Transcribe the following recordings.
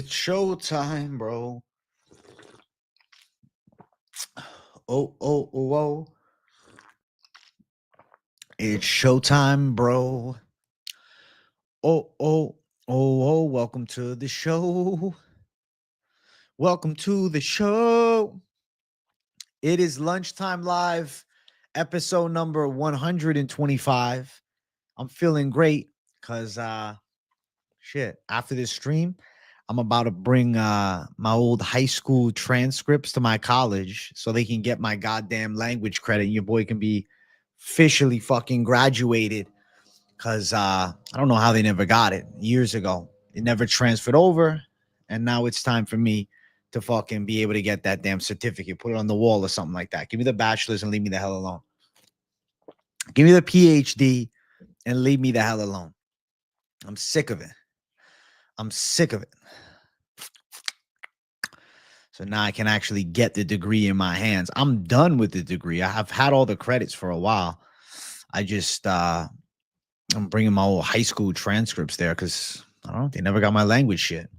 It's showtime, bro. Oh. It's showtime, bro. Oh. Welcome to the show. Welcome to the show. It is Lunchtime Live, episode number 125. I'm feeling great because, after this stream, I'm about to bring my old high school transcripts to my college so they can get my goddamn language credit. Your boy can be officially fucking graduated because I don't know how they never got it years ago. It never transferred over. And now it's time for me to fucking be able to get that damn certificate, put it on the wall or something like that. Give me the bachelor's and leave me the hell alone. Give me the PhD and leave me the hell alone. I'm sick of it. So now I can actually get the degree in my hands. I'm done with the degree. I've had all the credits for a while. I just, I'm bringing my old high school transcripts there because, I don't know, they never got my language shit.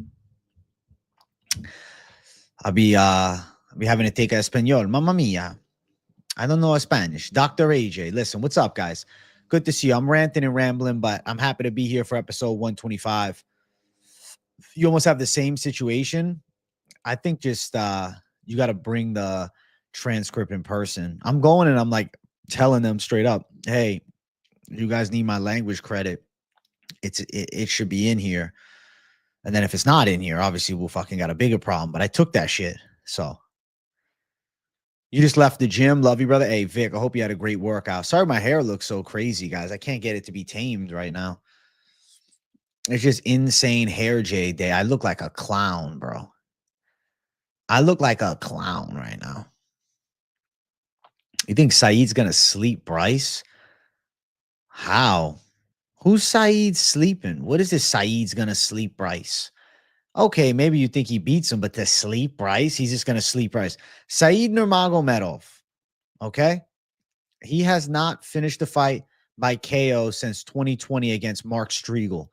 I'll be having to take Espanol. Mamma mia. I don't know Spanish. Dr. AJ, listen, what's up, guys? Good to see you. I'm ranting and rambling, but I'm happy to be here for episode 125. You almost have the same situation. I think just you got to bring the transcript in person. I'm going and I'm like telling them straight up, hey, you guys need my language credit. It should be in here. And then if it's not in here, obviously we'll fucking got a bigger problem. But I took that shit. So you just left the gym. Love you, brother. Hey, Vic, I hope you had a great workout. Sorry my hair looks so crazy, guys. I can't get it to be tamed right now. It's just insane hair J day. I look like a clown, bro. I look like a clown right now. You think Saeed's going to sleep Bryce? How? Who's Saeed sleeping? What is this Saeed's going to sleep Bryce? Okay, maybe you think he beats him, but to sleep Bryce, he's just going to sleep Bryce. Saeed Nurmagomedov, okay? He has not finished the fight by KO since 2020 against Mark Striegel.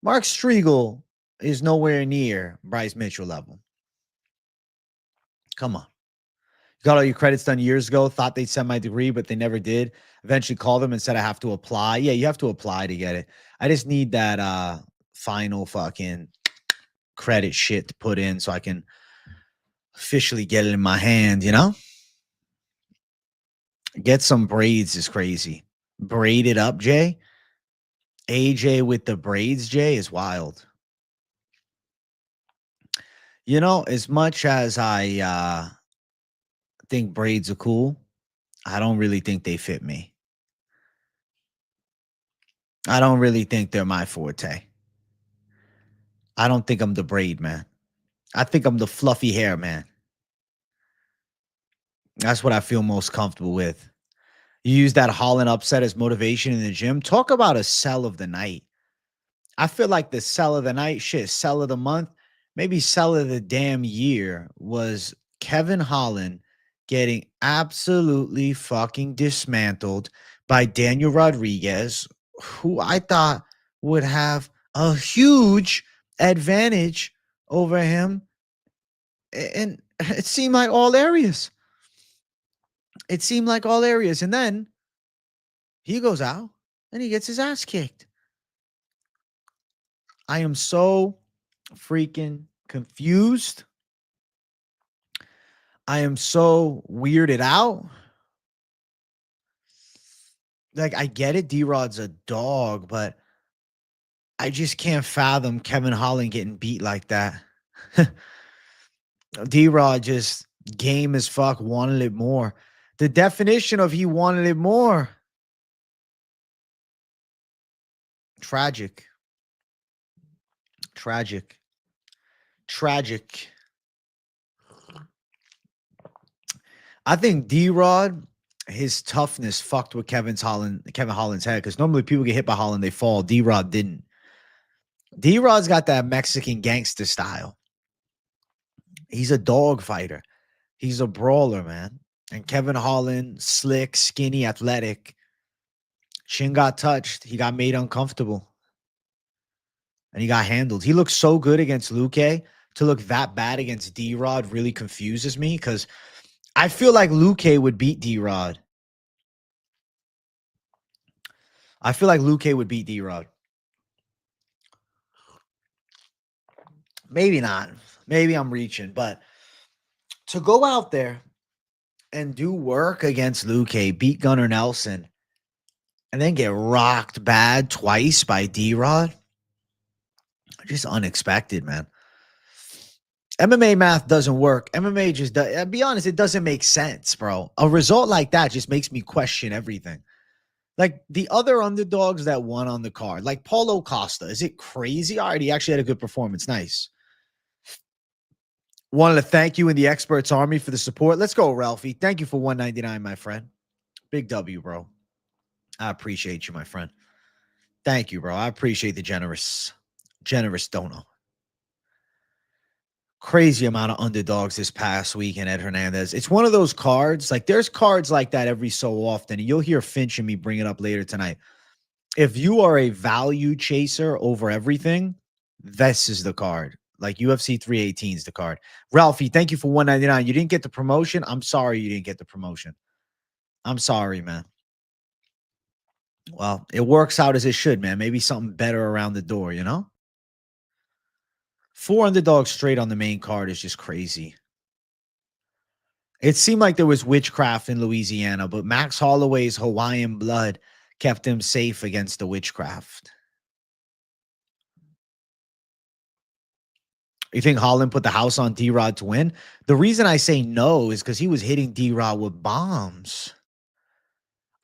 Mark Striegel is nowhere near Bryce Mitchell level. Come on. Got all your credits done years ago, thought they'd send my degree, but they never did. Eventually called them and said I have to apply. Yeah, you have to apply to get it. I just need that final fucking credit shit to put in so I can officially get it in my hand, you know? Get some braids is crazy. Braid it up, Jay. AJ with the braids, Jay, is wild. You know, as much as I think braids are cool, I don't really think they fit me. I don't really think they're my forte. I don't think I'm the braid man. I think I'm the fluffy hair man. That's what I feel most comfortable with. You use that Holland upset as motivation in the gym. Talk about a sell of the night. I feel like the sell of the night, sell of the month, maybe sell of the damn year was Kevin Holland getting absolutely fucking dismantled by Daniel Rodriguez, who I thought would have a huge advantage over him. And it seemed like all areas. And then he goes out and he gets his ass kicked. I am so freaking confused. I am so weirded out. Like, I get it. D-Rod's a dog, but I just can't fathom Kevin Holland getting beat like that. D-Rod just game as fuck, wanted it more. The definition of he wanted it more. Tragic. I think D-Rod, his toughness fucked with Kevin Holland's head, because normally people get hit by Holland, they fall. D-Rod didn't. D-Rod's got that Mexican gangster style. He's a dog fighter. He's a brawler, man. And Kevin Holland, slick, skinny, athletic. Chin got touched. He got made uncomfortable. And he got handled. He looked so good against Luque. to look that bad against D-Rod really confuses me because I feel like Luque would beat D-Rod. I feel like Luque would beat D-Rod. Maybe not. Maybe I'm reaching, but to go out there and do work against Luque, beat Gunnar Nelson, and then get rocked bad twice by D-Rod, just unexpected, man. MMA math doesn't work. MMA just does. I'll be honest, it doesn't make sense, bro. A result like that just makes me question everything. Like the other underdogs that won on the card, like Paulo Costa, is it crazy? All right, he actually had a good performance. Nice. Wanted to thank you in the Experts Army for the support. Let's go, Ralphie. Thank you for $1.99, my friend. Big W, bro. I appreciate you, my friend. Thank you, bro. I appreciate the generous donor. Crazy amount of underdogs this past week in Ed Hernandez. It's one of those cards. Like there's cards like that every so often. And you'll hear Finch and me bring it up later tonight. If you are a value chaser over everything, this is the card. Like UFC 318 is the card. Ralphie, thank you for $1.99. You didn't get the promotion. I'm sorry you didn't get the promotion. I'm sorry, man. Well, it works out as it should, man. Maybe something better around the door, you know? 4 underdogs straight on the main card is just crazy. It seemed like there was witchcraft in Louisiana, but Max Holloway's Hawaiian blood kept him safe against the witchcraft. You think Holland put the house on D-Rod to win? The reason I say no is because he was hitting D-Rod with bombs.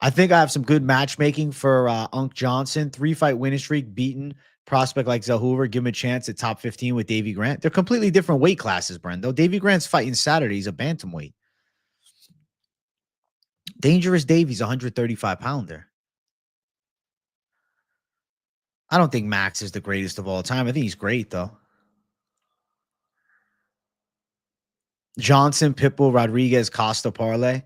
I think I have some good matchmaking for Unk Johnson. 3-fight winning streak, beaten prospect like Zellhuber. Give him a chance at top 15 with Davy Grant. They're completely different weight classes, Brendo. Davy Grant's fighting Saturday. He's a bantamweight. Dangerous Davy's 135-pounder. I don't think Max is the greatest of all time. I think he's great, though. Johnson, Pitbull, Rodriguez, Costa parlay.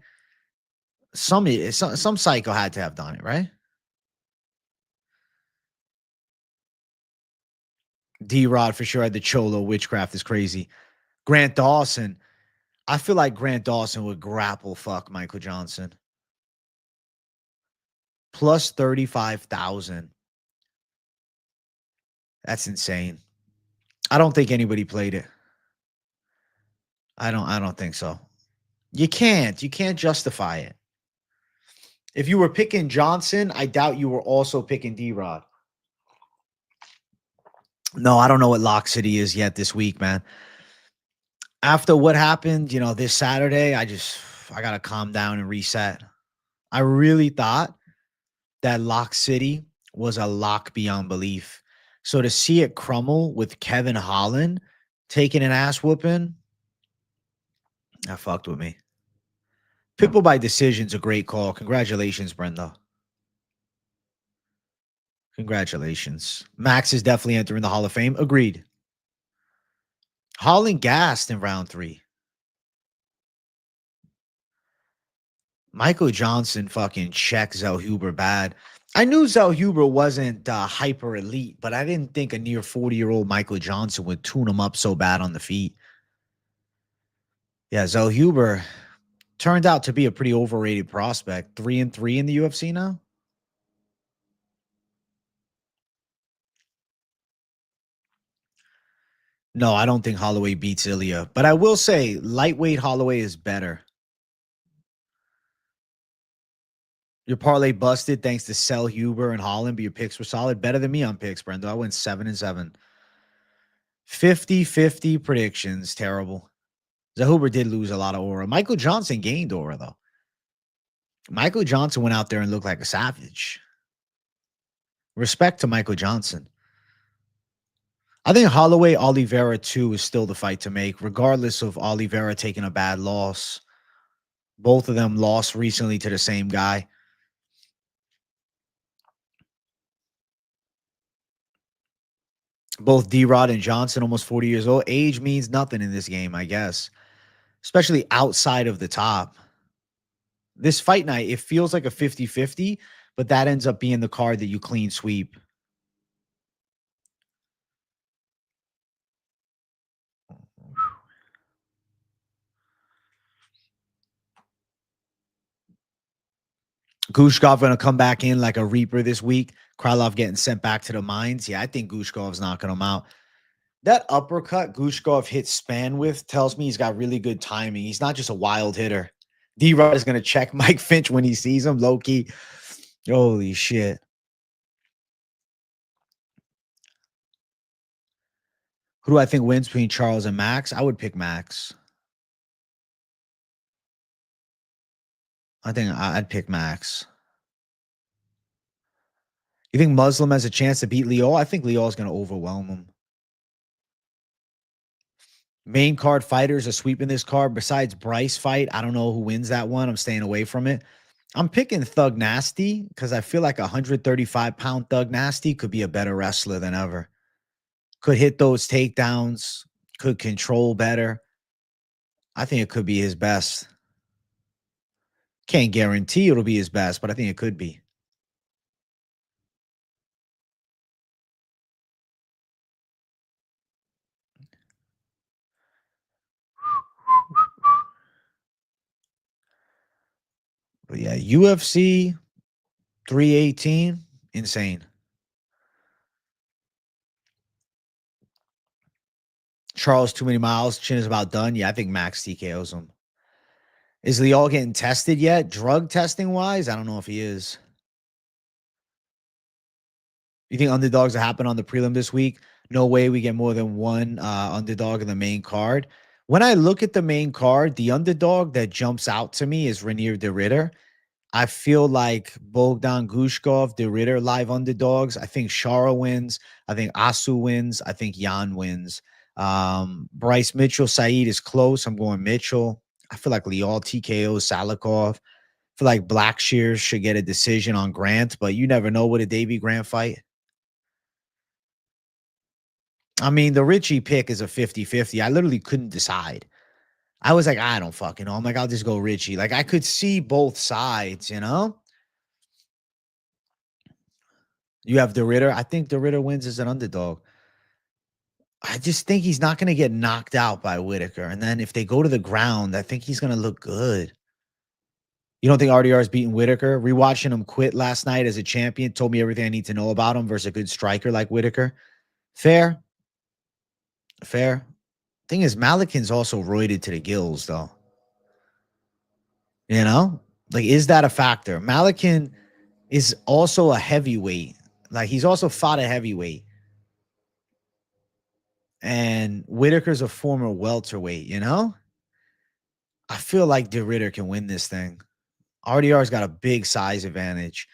Some psycho had to have done it, right? D-Rod for sure had the Cholo. Witchcraft is crazy. Grant Dawson. I feel like Grant Dawson would grapple fuck Michael Johnson. Plus 35,000. That's insane. I don't think anybody played it. I don't think so. You can't justify it. If you were picking Johnson, I doubt you were also picking D-Rod. No, I don't know what Lock City is yet this week, man. After what happened, this Saturday, I got to calm down and reset. I really thought that Lock City was a lock beyond belief. So to see it crumble with Kevin Holland taking an ass whooping, that fucked with me. Pitbull by decision's a great call. Congratulations, Brenda. Congratulations. Max is definitely entering the Hall of Fame. Agreed. Holland gassed in round 3. Michael Johnson fucking checked Zellhuber bad. I knew Zellhuber wasn't hyper elite, but I didn't think a near 40-year-old Michael Johnson would tune him up so bad on the feet. Yeah, Zellhuber turned out to be a pretty overrated prospect. 3-3 in the UFC now. No, I don't think Holloway beats Ilya, but I will say lightweight Holloway is better. Your parlay busted thanks to Zellhuber and Holland, but your picks were solid. Better than me on picks, Brendo. I went 7-7. 50-50 predictions. Terrible. Zellhuber did lose a lot of aura. Michael Johnson gained aura, though. Michael Johnson went out there and looked like a savage. Respect to Michael Johnson. I think Holloway Oliveira 2 is still the fight to make, regardless of Oliveira taking a bad loss. Both of them lost recently to the same guy. Both D-Rod and Johnson, almost 40 years old. Age means nothing in this game, I guess, especially outside of the top. This fight night, it feels like a 50-50, but that ends up being the card that you clean sweep. Gushkov going to come back in like a reaper this week. Krylov getting sent back to the mines. Yeah, I think Gushkov's knocking him out. That uppercut Gushkov hits Span with tells me he's got really good timing. He's not just a wild hitter. D-Rod is going to check Mike Finch when he sees him, low-key. Holy shit. Who do I think wins between Charles and Max? I would pick Max. I think I'd pick Max. You think Muslim has a chance to beat Leo? I think Leo is going to overwhelm him. Main card fighters are sweeping this card. Besides Bryce fight, I don't know who wins that one. I'm staying away from it. I'm picking Thug Nasty because I feel like a 135-pound Thug Nasty could be a better wrestler than ever. Could hit those takedowns, could control better. I think it could be his best. Can't guarantee it'll be his best, but I think it could be. But yeah, UFC 318, insane. Charles, too many miles. Chin is about done. Yeah, I think Max TKOs him. Is Leal getting tested yet? Drug testing wise? I don't know if he is. You think underdogs will happen on the prelim this week? No way we get more than one underdog in the main card. When I look at the main card, the underdog that jumps out to me is Rainier de Ritter. I feel like Bogdan Gushkov, De Ritter, live underdogs. I think Shara wins. I think Asu wins. I think Jan wins. Bryce Mitchell, Saeed is close. I'm going Mitchell. I feel like Leal TKO Salikov. I feel like Blackshears should get a decision on Grant, but you never know with a Davy Grant fight. I mean, the Richie pick is a 50-50. I literally couldn't decide. I was like, I don't fucking know. I'm like, I'll just go Richie. Like, I could see both sides, you know? You have De Ritter. I think De Ritter wins as an underdog. I just think he's not going to get knocked out by Whitaker. And then if they go to the ground, I think he's going to look good. You don't think RDR is beating Whitaker? Rewatching him quit last night as a champion told me everything I need to know about him versus a good striker like Whitaker. Fair. Fair. Thing is, Malikin's also roided to the gills, though. You know? Like, is that a factor? Malikin is also a heavyweight. Like, he's also fought a heavyweight. And Whitaker's a former welterweight, you know? I feel like De Ritter can win this thing. RDR's got a big size advantage.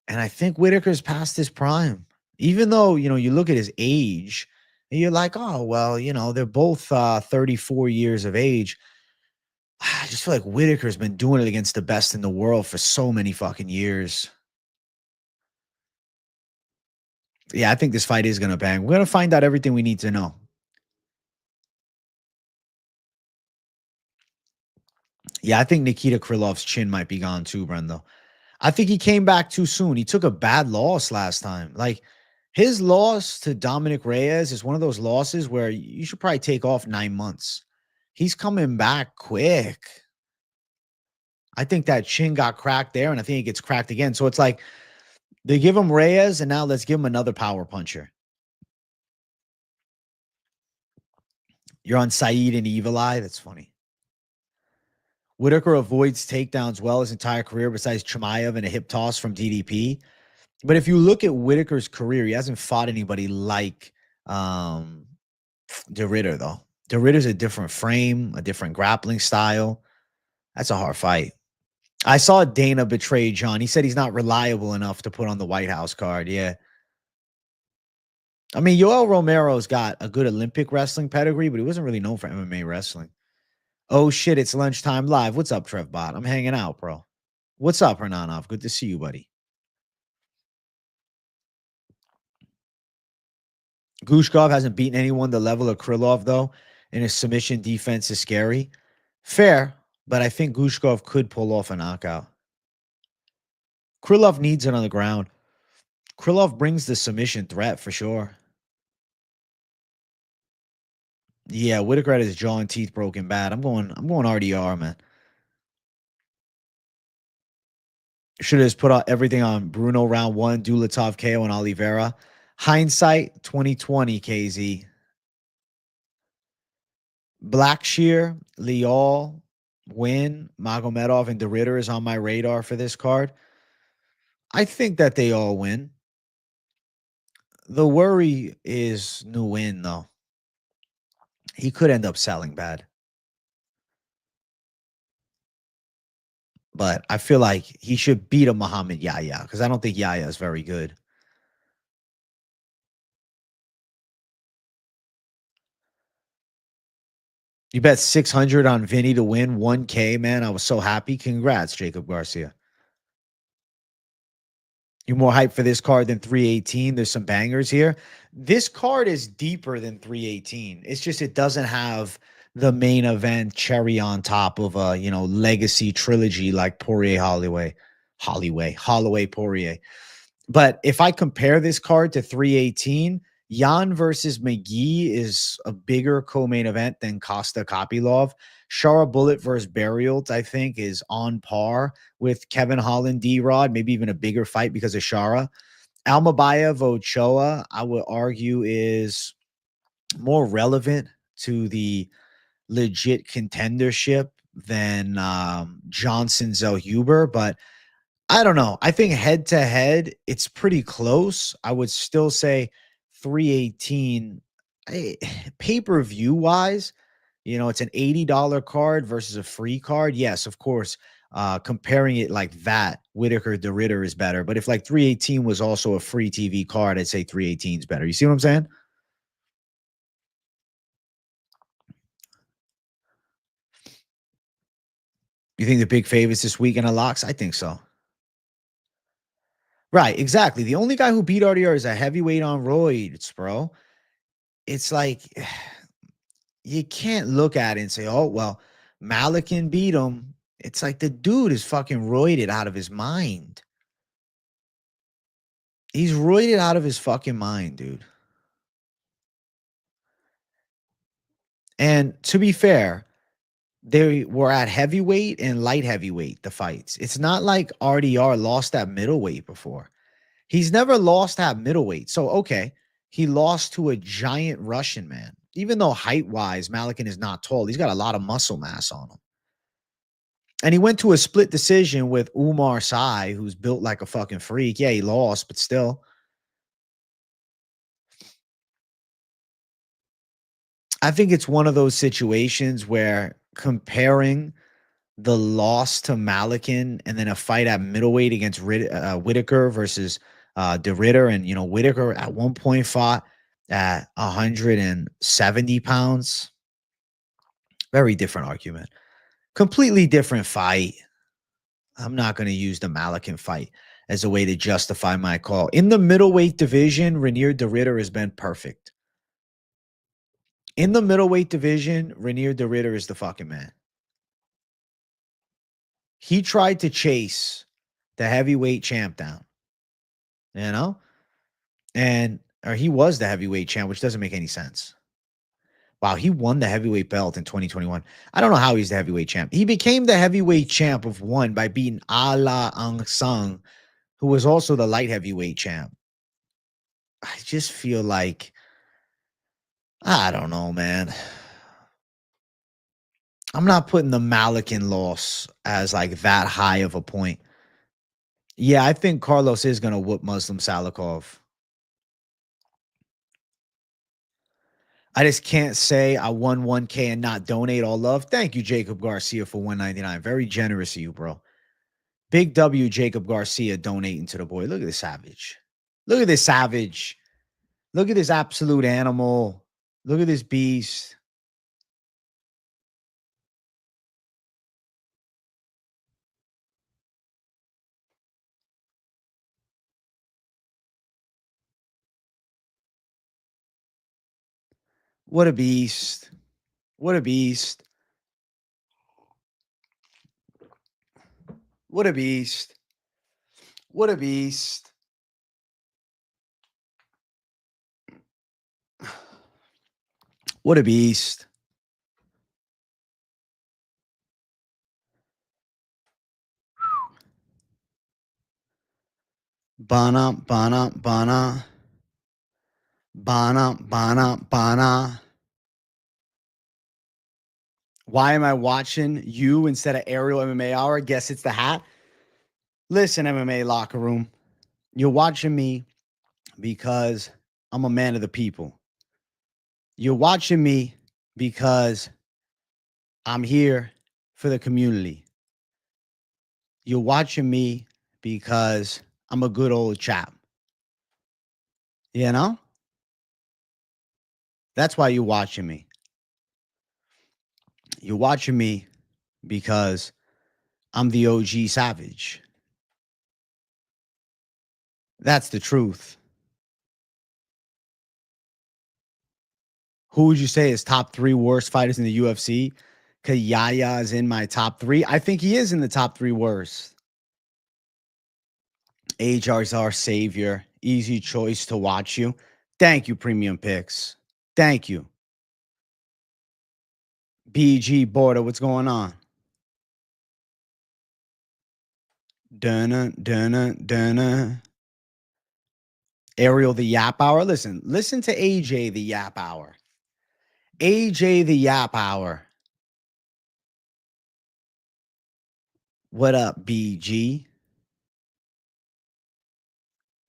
And I think Whitaker's past his prime. Even though, you know, you look at his age and you're like, oh, well, you know, they're both 34 years of age. I just feel like Whitaker's been doing it against the best in the world for so many fucking years. Yeah, I think this fight is going to bang. We're going to find out everything we need to know. Yeah, I think Nikita Krylov's chin might be gone too, Brendo. I think he came back too soon. He took a bad loss last time. Like, his loss to Dominic Reyes is one of those losses where you should probably take off 9 months. He's coming back quick. I think that chin got cracked there, and I think it gets cracked again. So it's like they give him Reyes, and now let's give him another power puncher. You're on Saeed and Evil Eye. That's funny. Whitaker avoids takedowns well his entire career, besides Chimaev and a hip toss from DDP. But if you look at Whitaker's career, he hasn't fought anybody like De Ritter, though. De Ritter's a different frame, a different grappling style. That's a hard fight. I saw Dana betray John. He said he's not reliable enough to put on the White House card. Yeah. I mean, Yoel Romero's got a good Olympic wrestling pedigree, but he wasn't really known for MMA wrestling. Oh, shit. It's lunchtime live. What's up, Trevbot? I'm hanging out, bro. What's up, Hernanov? Good to see you, buddy. Gushkov hasn't beaten anyone the level of Krylov, though, and his submission defense is scary. Fair, but I think Gushkov could pull off a knockout. Krylov needs it on the ground. Krylov brings the submission threat for sure. Yeah, Whitaker had his jaw and teeth broken bad. I'm going RDR, man. Should have just put out everything on Bruno round one, Dulatov KO, and Oliveira. Hindsight 2020, KZ. Blackshear, Lial, Win, Magomedov, and DeRitter is on my radar for this card. I think that they all win. The worry is Nguyen, though. He could end up selling bad. But I feel like he should beat a Muhammad Yahya because I don't think Yahya is very good. You bet 600 on Vinny to win 1K, man. I was so happy. Congrats, Jacob Garcia. You're more hyped for this card than 318. There's some bangers here. This card is deeper than 318. It's just it doesn't have the main event cherry on top of a, legacy trilogy like Holloway Poirier. But if I compare this card to 318, Jan versus McGee is a bigger co-main event than Costa Kopylov. Shara Bullet versus Burial, I think, is on par with Kevin Holland, D-Rod, maybe even a bigger fight because of Shara. Almabayev Ochoa, I would argue, is more relevant to the legit contendership than Johnson Zellhuber, but I don't know. I think head to head, it's pretty close. I would still say 318 pay-per-view wise, it's an $80 card versus a free card. Yes, of course. Comparing it like that, Whitaker the Ritter is better. But if like 318 was also a free TV card, I'd say 318 is better. You see what I'm saying? You think the big favorites this week in a locks? I think so. Right, exactly. The only guy who beat RDR is a heavyweight on roids, bro. It's like you can't look at it and say, "Oh, well, Malikin beat him." It's like the dude is fucking roided out of his mind. He's roided out of his fucking mind, dude. And to be fair, they were at heavyweight and light heavyweight, the fights. It's not like RDR lost at middleweight before. He's never lost at middleweight. So, okay, he lost to a giant Russian man. Even though height-wise, Malikin is not tall, he's got a lot of muscle mass on him. And he went to a split decision with Umar Sy, who's built like a fucking freak. Yeah, he lost, but still. I think it's one of those situations where comparing the loss to Malikin and then a fight at middleweight against Whitaker versus De Ritter. And, Whitaker at one point fought at 170 pounds. Very different argument. Completely different fight. I'm not going to use the Malikin fight as a way to justify my call. In the middleweight division, Rainier De Ritter has been perfect. In the middleweight division, Rainier De Ritter is the fucking man. He tried to chase the heavyweight champ down, or he was the heavyweight champ, which doesn't make any sense. Wow, he won the heavyweight belt in 2021. I don't know how he's the heavyweight champ. He became the heavyweight champ of one by beating Ala Ang Sung, who was also the light heavyweight champ. I just feel like, I don't know, man. I'm not putting the Malikin loss as like that high of a point. Yeah, I think Carlos is going to whoop Muslim Salikov. I just can't say I won 1K and not donate all love. Thank you, Jacob Garcia, for 199. Very generous of you, bro. Big W, Jacob Garcia, donating to the boy. Look at this savage. Look at this savage. Look at this absolute animal. Look at this beast. What a beast. What a beast. What a beast. What a beast. What a beast. Bana, bana, bana. Bana, bana, bana. Why am I watching you instead of Ariel MMA Hour? Guess it's the hat. Listen, MMA locker room. You're watching me because I'm a man of the people. You're watching me because I'm here for the community. You're watching me because I'm a good old chap. You know? That's why you're watching me. You're watching me because I'm the OG Savage. That's the truth. Who would you say is top 3 worst fighters in the UFC? Yaya is in my top 3. I think he is in the top 3 worst. HR's our savior. Easy choice to watch you. Thank you, Premium Picks. Thank you. BG Border, what's going on? Dunna, dunna, dunna. Ariel the Yap Hour. Listen to AJ the Yap Hour. AJ the Yap Hour. What up, BG?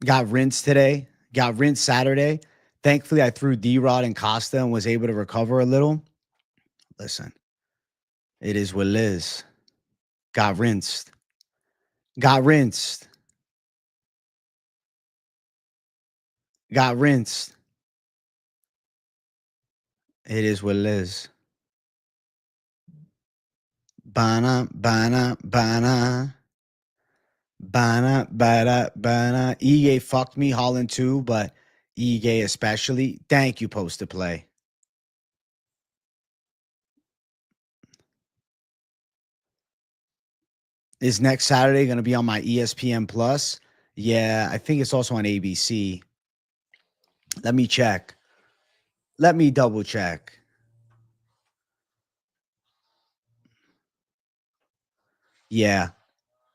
Got rinsed today. Got rinsed Saturday. Thankfully, I threw D-Rod and Costa and was able to recover a little. Listen, it is what it is. Got rinsed. Got rinsed. Got rinsed. It is what it is. Bana, bana, bana. Bana, bana, bana. Ige fucked me, Holland too, but Ige especially. Thank you, Post to Play. Is next Saturday going to be on my ESPN Plus? Yeah, I think it's also on ABC. Let me check. Let me double check. Yeah,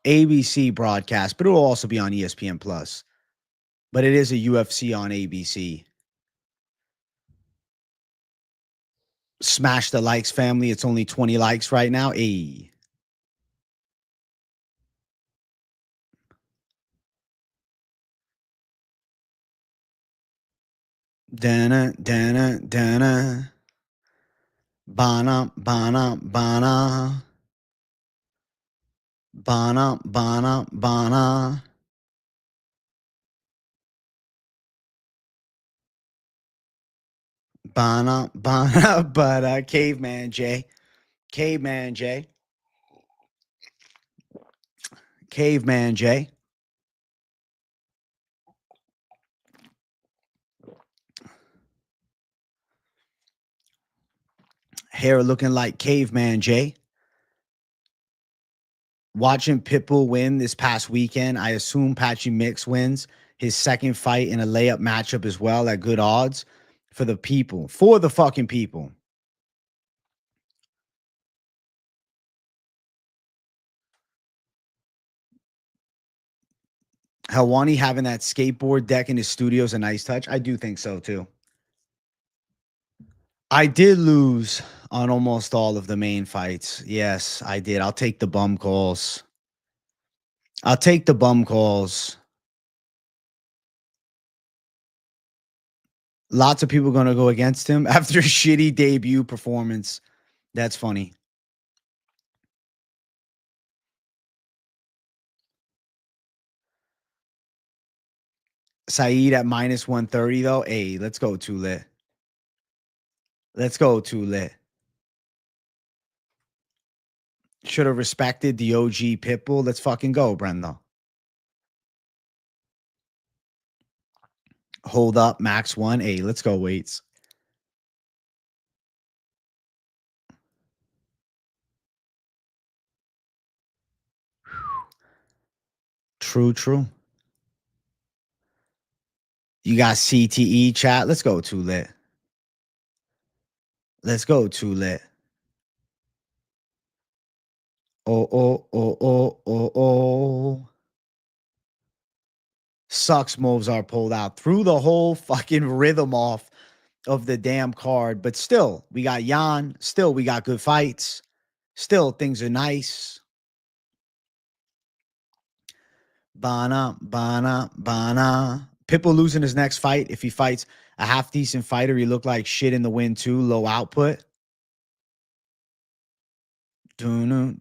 ABC broadcast, but it will also be on ESPN Plus. But it is a UFC on ABC. Smash the likes, family. It's only 20 likes right now. Ayy. Dana, dana, dana. Bana, bana, bana. Bana, bana, bana. Bana, bana, but Caveman J. Caveman J. Caveman J. Hair looking like Caveman J. Watching Pitbull win this past weekend, I assume Patchy Mix wins his second fight in a layup matchup as well at good odds for the people. For the fucking people. Helwani having that skateboard deck in his studio is a nice touch. I do think so too. I did lose on almost all of the main fights. Yes, I did. I'll take the bum calls. I'll take the bum calls. Lots of people going to go against him after a shitty debut performance. That's funny. Saeed at minus 130, though. Hey, let's go, too lit. Let's go, too lit. Should have respected the OG Pitbull. Let's fucking go, Brenda. Hold up, max one. Hey, let's go, weights. True, true. You got CTE chat. Let's go, too lit. Let's go, too lit. Oh, oh, oh, oh, oh, oh. Sucks Movzar pulled out. Threw the whole fucking rhythm off of the damn card. But still, we got Jan. Still, we got good fights. Still, things are nice. Bana. Pitbull losing his next fight. If he fights a half decent fighter, he looked like shit in the win too. Low output. Dunu.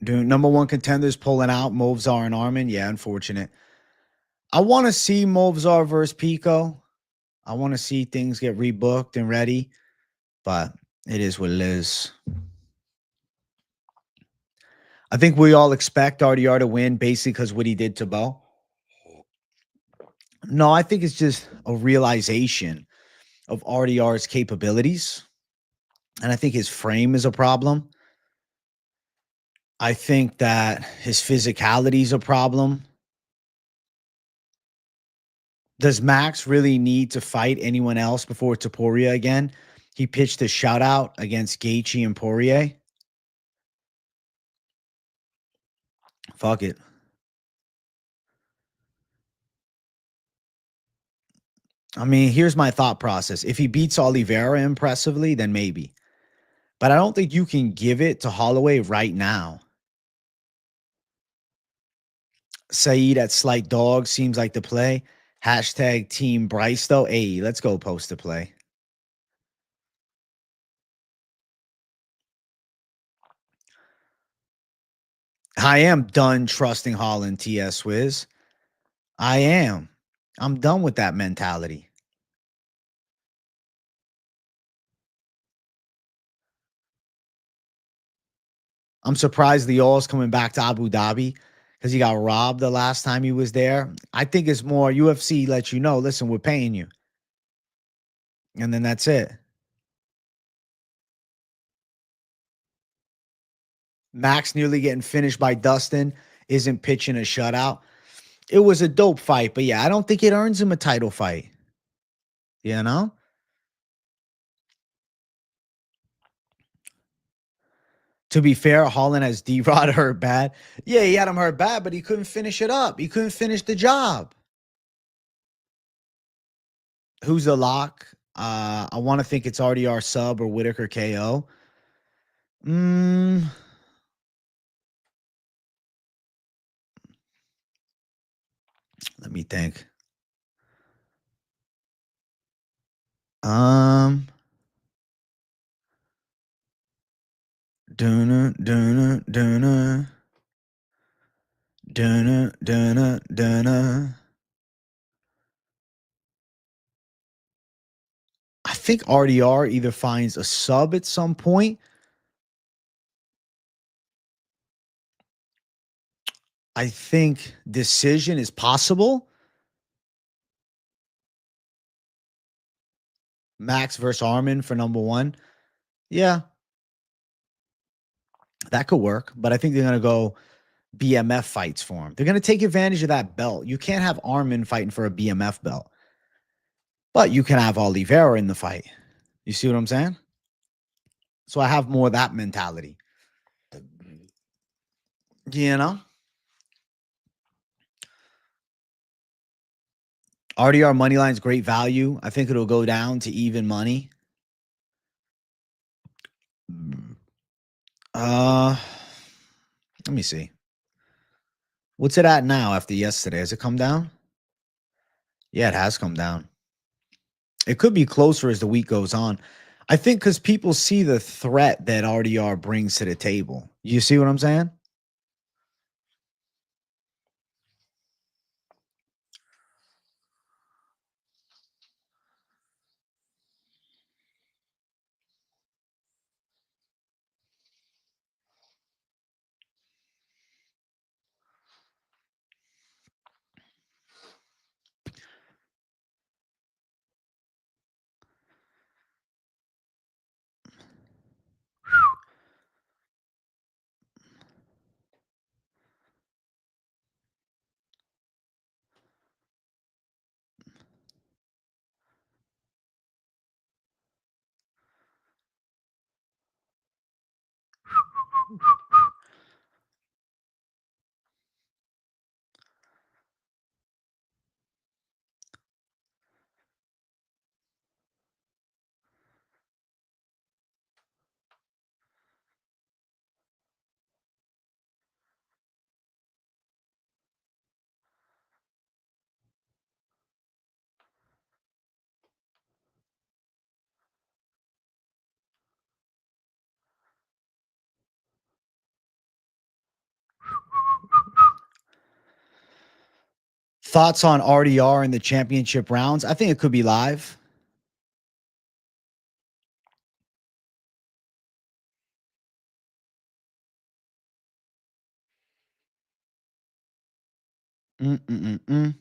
Number one contenders pulling out. Movzar and Armin. Yeah, unfortunate. I want to see Movzar versus Pico. I want to see things get rebooked and ready, but it is what it is. I think we all expect RDR to win basically because what he did to Bo. No, I think it's just a realization of RDR's capabilities. And I think his frame is a problem. I think that his physicality is a problem. Does Max really need to fight anyone else before Topuria again? He pitched a shutout against Gaethje and Poirier. Fuck it. I mean, here's my thought process. If he beats Oliveira impressively, then maybe. But I don't think you can give it to Holloway right now. Saeed at Slight Dog seems like the play. Hashtag Team Bryce, though. Hey, let's go post to play. I am done trusting Holland, TS Wiz. I am. I'm done with that mentality. I'm surprised Leal's coming back to Abu Dhabi because he got robbed the last time he was there. I think it's more UFC lets you know, listen, we're paying you. And then that's it. Max nearly getting finished by Dustin, isn't pitching a shutout. It was a dope fight, but yeah, I don't think it earns him a title fight. You know? To be fair, Holland has D-Rod hurt bad. Yeah, he had him hurt bad, but he couldn't finish it up. He couldn't finish the job. Who's the lock? I want to think it's RDR sub or Whitaker KO. Let me think. Duna. I think RDR either finds a sub at some point. I think decision is possible. Max versus Armin for number one. Yeah, that could work. But I think they're going to go BMF fights for him. They're going to take advantage of that belt. You can't have Armin fighting for a BMF belt. But you can have Oliveira in the fight. You see what I'm saying? So I have more of that mentality. You know? RDR Moneyline's great value. I think it'll go down to even money. Let me see. What's it at now after yesterday? Has it come down? Yeah, it has come down. It could be closer as the week goes on. I think because people see the threat that RDR brings to the table. You see what I'm saying? Thoughts on RDR in the championship rounds? I think it could be live. Mm-mm-mm-mm.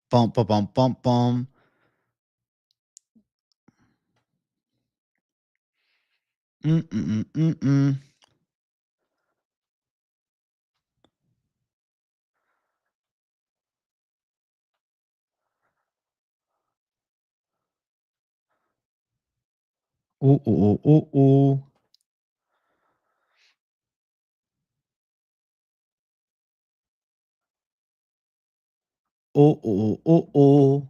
Bum, bum, bum, bum, bum. Mm-mm-mm-mm-mm. Ooh, ooh, ooh, ooh, ooh. Ooh, ooh, ooh, ooh.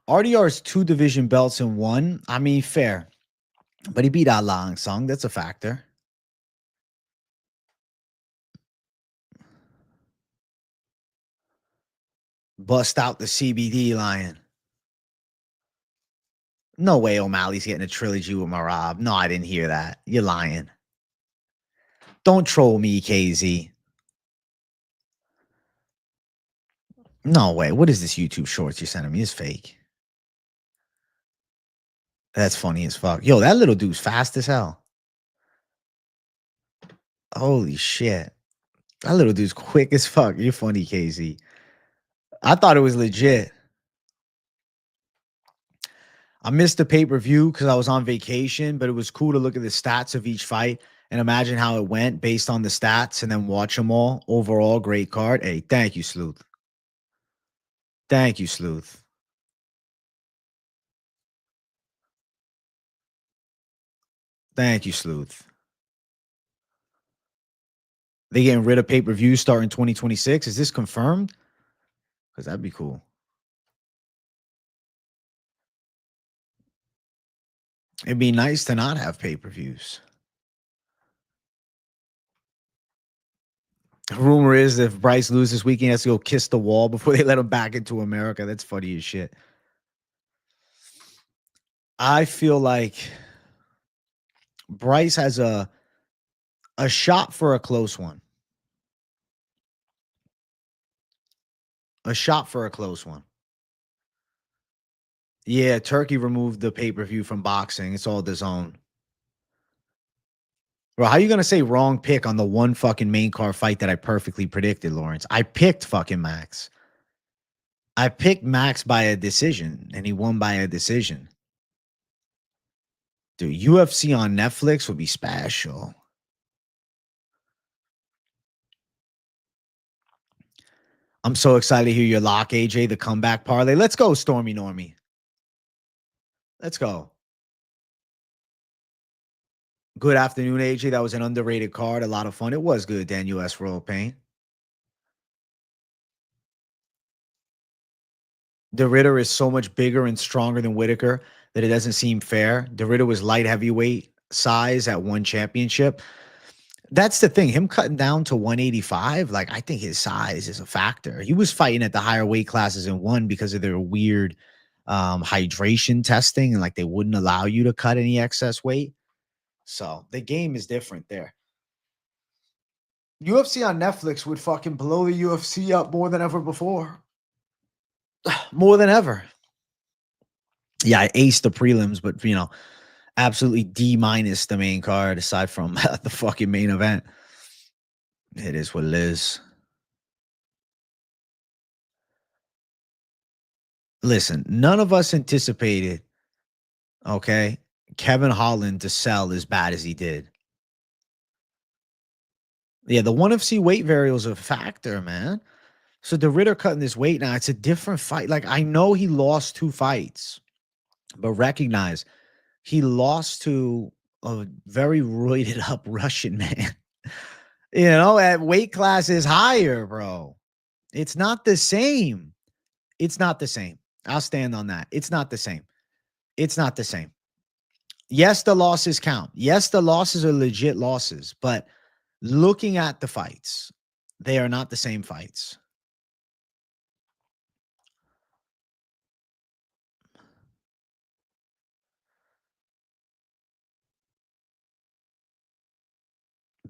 RDR's 2 division belts in one. I mean, fair. But he beat Lang Sung. That's a factor. Bust out the CBD lion. No way O'Malley's getting a trilogy with Marab. No, I didn't hear that. You're lying. Don't troll me, KZ. No way. What is this YouTube shorts you're sending me? It's fake. That's funny as fuck. Yo, that little dude's fast as hell. Holy shit. That little dude's quick as fuck. You're funny, KZ. I thought it was legit. I missed the pay-per-view because I was on vacation, but it was cool to look at the stats of each fight and imagine how it went based on the stats and then watch them all. Overall, great card. Hey, thank you, Sleuth. Thank you, Sleuth. Thank you, Sleuth. They getting rid of pay-per-view starting 2026. Is this confirmed? Because that'd be cool. It'd be nice to not have pay-per-views. Rumor is if Bryce loses this weekend, he has to go kiss the wall before they let him back into America. That's funny as shit. I feel like Bryce has a shot for a close one. A shot for a close one. Yeah, Turkey removed the pay-per-view from boxing. It's all DAZN. Bro, how you gonna say wrong pick on the one fucking main card fight that I perfectly predicted, Lawrence? I picked fucking Max. I picked Max by a decision, and he won by a decision. Dude, UFC on Netflix would be special. I'm so excited to hear your lock, AJ, the comeback parlay. Let's go, Stormy Normie. Let's go. Good afternoon, AJ. That was an underrated card. A lot of fun. It was good, Daniel S. Royal Pain. The Ritter is so much bigger and stronger than Whitaker that it doesn't seem fair. The Ritter was light heavyweight size at one championship. That's the thing. Him cutting down to 185, like I think his size is a factor. He was fighting at the higher weight classes and won because of their weird hydration testing and like they wouldn't allow you to cut any excess weight. So the game is different there. UFC on Netflix would fucking blow the UFC up more than ever before. More than ever. Yeah, I aced the prelims, but absolutely D- the main card aside from the fucking main event. It is what it is. Listen, none of us anticipated, okay, Kevin Holland to sell as bad as he did. Yeah, the 1FC weight variable is a factor, man. So the Ritter cutting this weight now, it's a different fight. Like, I know he lost 2 fights, but recognize he lost to a very roided up Russian man. At weight classes higher, bro. It's not the same. It's not the same. I'll stand on that. It's not the same. It's not the same. Yes, the losses count. Yes, the losses are legit losses, but Looking at the fights, they are not the same fights.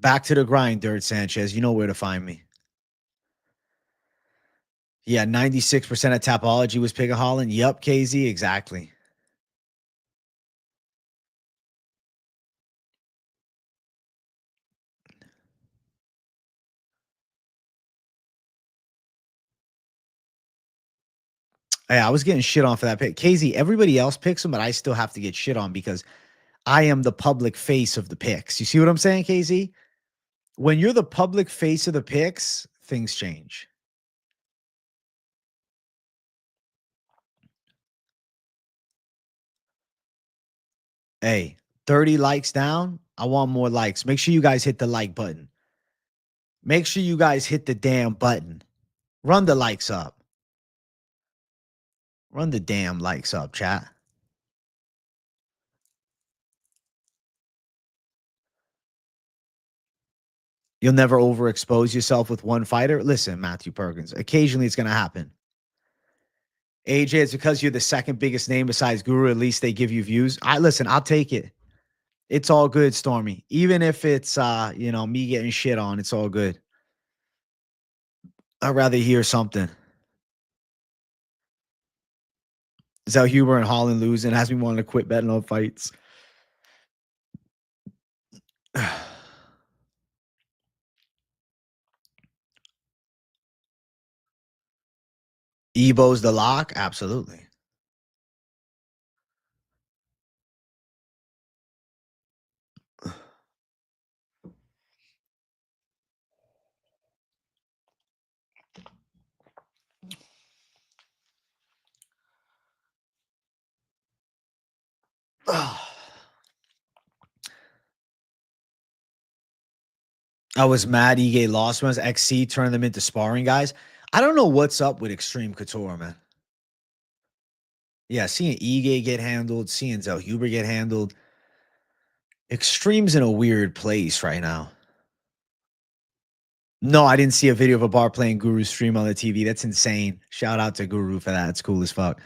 Back to the grind, Dirt Sanchez. You know where to find me. Yeah, 96% of Tapology was picking Holland. Yup, KZ, exactly. Hey, I was getting shit on for that pick. KZ, everybody else picks him, but I still have to get shit on because I am the public face of the picks. You see what I'm saying, KZ? When you're the public face of the picks, things change. Hey, 30 likes down. I want more likes. Make sure you guys hit the like button. Make sure you guys hit the damn button. Run the likes up. Run the damn likes up, chat. You'll never overexpose yourself with one fighter. Listen, Matthew Perkins, occasionally it's going to happen. AJ, it's because you're the second biggest name besides Guru. At least they give you views. Listen, I'll take it. It's all good, Stormy. Even if it's me getting shit on, it's all good. I'd rather hear something. Zell Huber and Holland losing has me wanting to quit betting on fights. Ebo's the lock? Absolutely. I was mad Ige lost ones. XC turned them into sparring guys. I don't know what's up with Extreme Couture, man. Yeah, seeing Ige get handled, seeing Zell Huber get handled. Extreme's in a weird place right now. No, I didn't see a video of a bar playing Guru's stream on the TV. That's insane. Shout out to Guru for that. It's cool as fuck.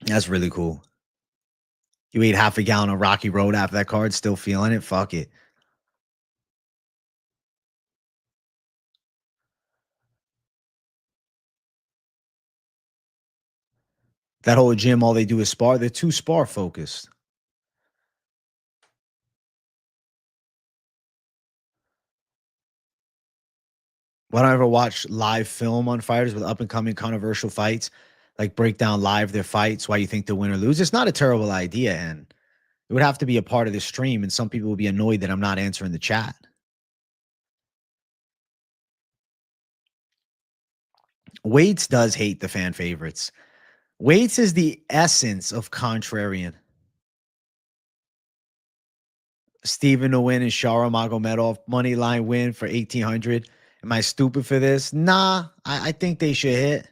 That's really cool. You ate half a gallon of Rocky Road after that card, still feeling it? Fuck it. That whole gym, all they do is spar. They're too spar focused. Why don't I ever watch live film on fighters with up and coming controversial fights? Like break down live their fights, why you think they win or lose. It's not a terrible idea, and it would have to be a part of the stream. And some people will be annoyed that I'm not answering the chat. Waits does hate the fan favorites. Waits is the essence of contrarian. Steven to win and Shara Magomedov money line win for 1,800. Am I stupid for this? Nah, I think they should hit.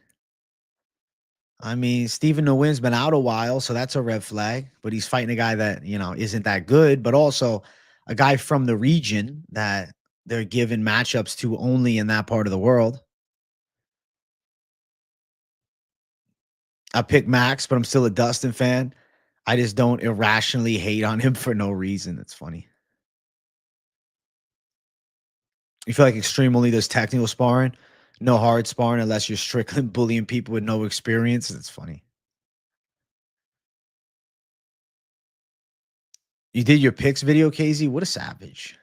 I mean, Steven Nguyen's been out a while, so that's a red flag. But he's fighting a guy that, isn't that good, but also a guy from the region that they're giving matchups to only in that part of the world. I picked Max, but I'm still a Dustin fan. I just don't irrationally hate on him for no reason. It's funny. You feel like Extreme only does technical sparring, no hard sparring unless you're strictly bullying people with no experience. It's funny. You did your picks video, KZ? What a savage.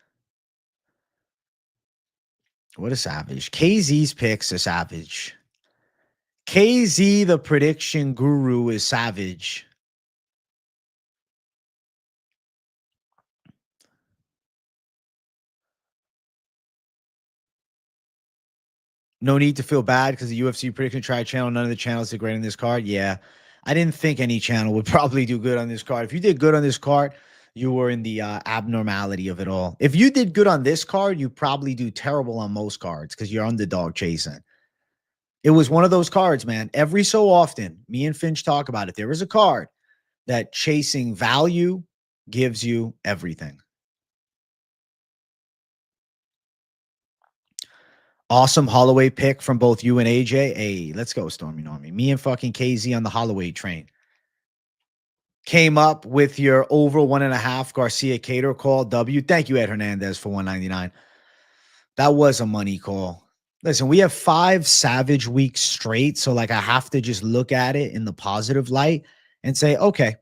What a savage. KZ's picks are savage. KZ, the prediction guru, is savage. No need to feel bad because the UFC prediction tried channel, none of the channels did great on this card. Yeah. I didn't think any channel would probably do good on this card. If you did good on this card, you were in the abnormality of it all. If you did good on this card, you probably do terrible on most cards because you're underdog chasing. It was one of those cards, man. Every so often, me and Finch talk about it. There is a card that chasing value gives you everything. Awesome Holloway pick from both you and AJ. Hey, let's go, Stormy Normie. Me and fucking KZ on the Holloway train. Came up with your over 1.5 Garcia Cater call. W. Thank you, Ed Hernandez, for 199. That was a money call. Listen, we have 5 savage weeks straight. So, like, I have to just look at it in the positive light and say, okay,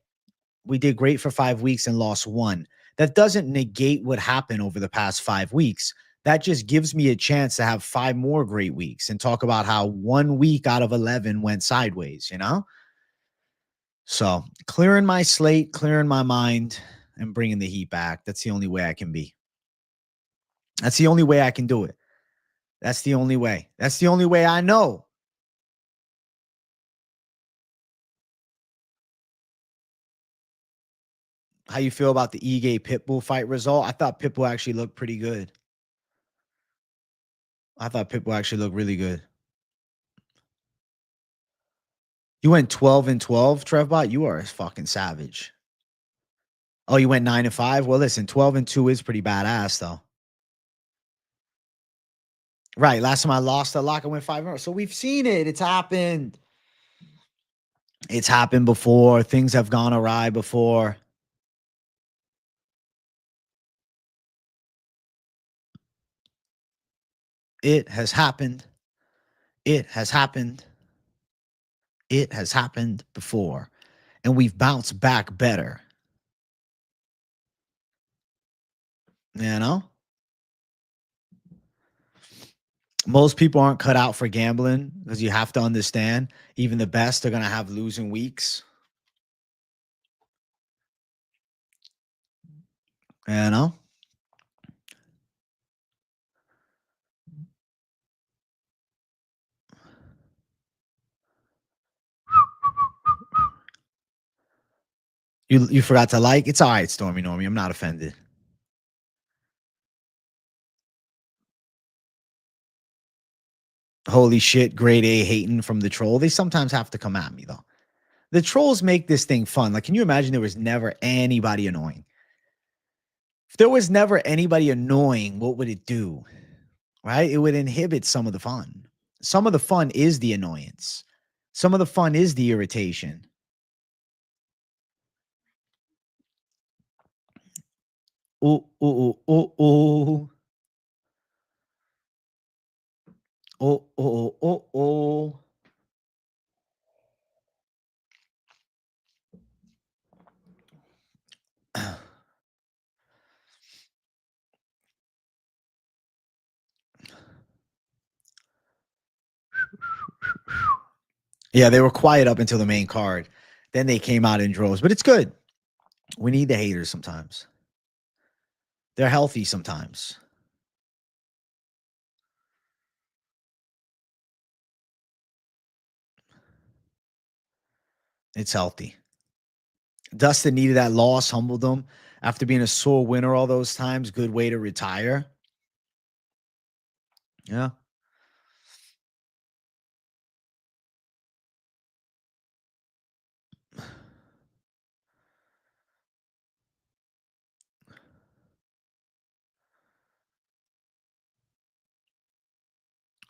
we did great for 5 weeks and lost 1. That doesn't negate what happened over the past 5 weeks. That just gives me a chance to have 5 more great weeks and talk about how 1 week out of 11 went sideways, you know? So, clearing my slate, clearing my mind, and bringing the heat back. That's the only way I can be. That's the only way I can do it. That's the only way. That's the only way I know. How you feel about the Ige Pitbull fight result? I thought Pitbull actually looked pretty good. I thought Pitbull actually looked really good. You went 12-12, Trevbot. You are a fucking savage. Oh, you went 9-5. Well, listen, 12-2 is pretty badass, though. Right. Last time I lost a lock, I went 5-0. So we've seen it. It's happened. It's happened before. Things have gone awry before. It has happened. It has happened. It has happened before. And we've bounced back better. You know? Most people aren't cut out for gambling because you have to understand, even the best are going to have losing weeks. You know? You forgot to like? It's all right, Stormy Normie. I'm not offended. Holy shit, grade A hating from the troll. They sometimes have to come at me, though. The trolls make this thing fun. Like, can you imagine there was never anybody annoying? If there was never anybody annoying, what would it do? Right? It would inhibit some of the fun. Some of the fun is the annoyance. Some of the fun is the irritation. Oh, oh, oh, oh, oh, oh, oh, oh. Yeah, they were quiet up until the main card. Then they came out in droves, but it's good. We need the haters sometimes. They're healthy sometimes. It's healthy. Dustin needed that loss, humbled him after being a sore winner all those times. Good way to retire. Yeah.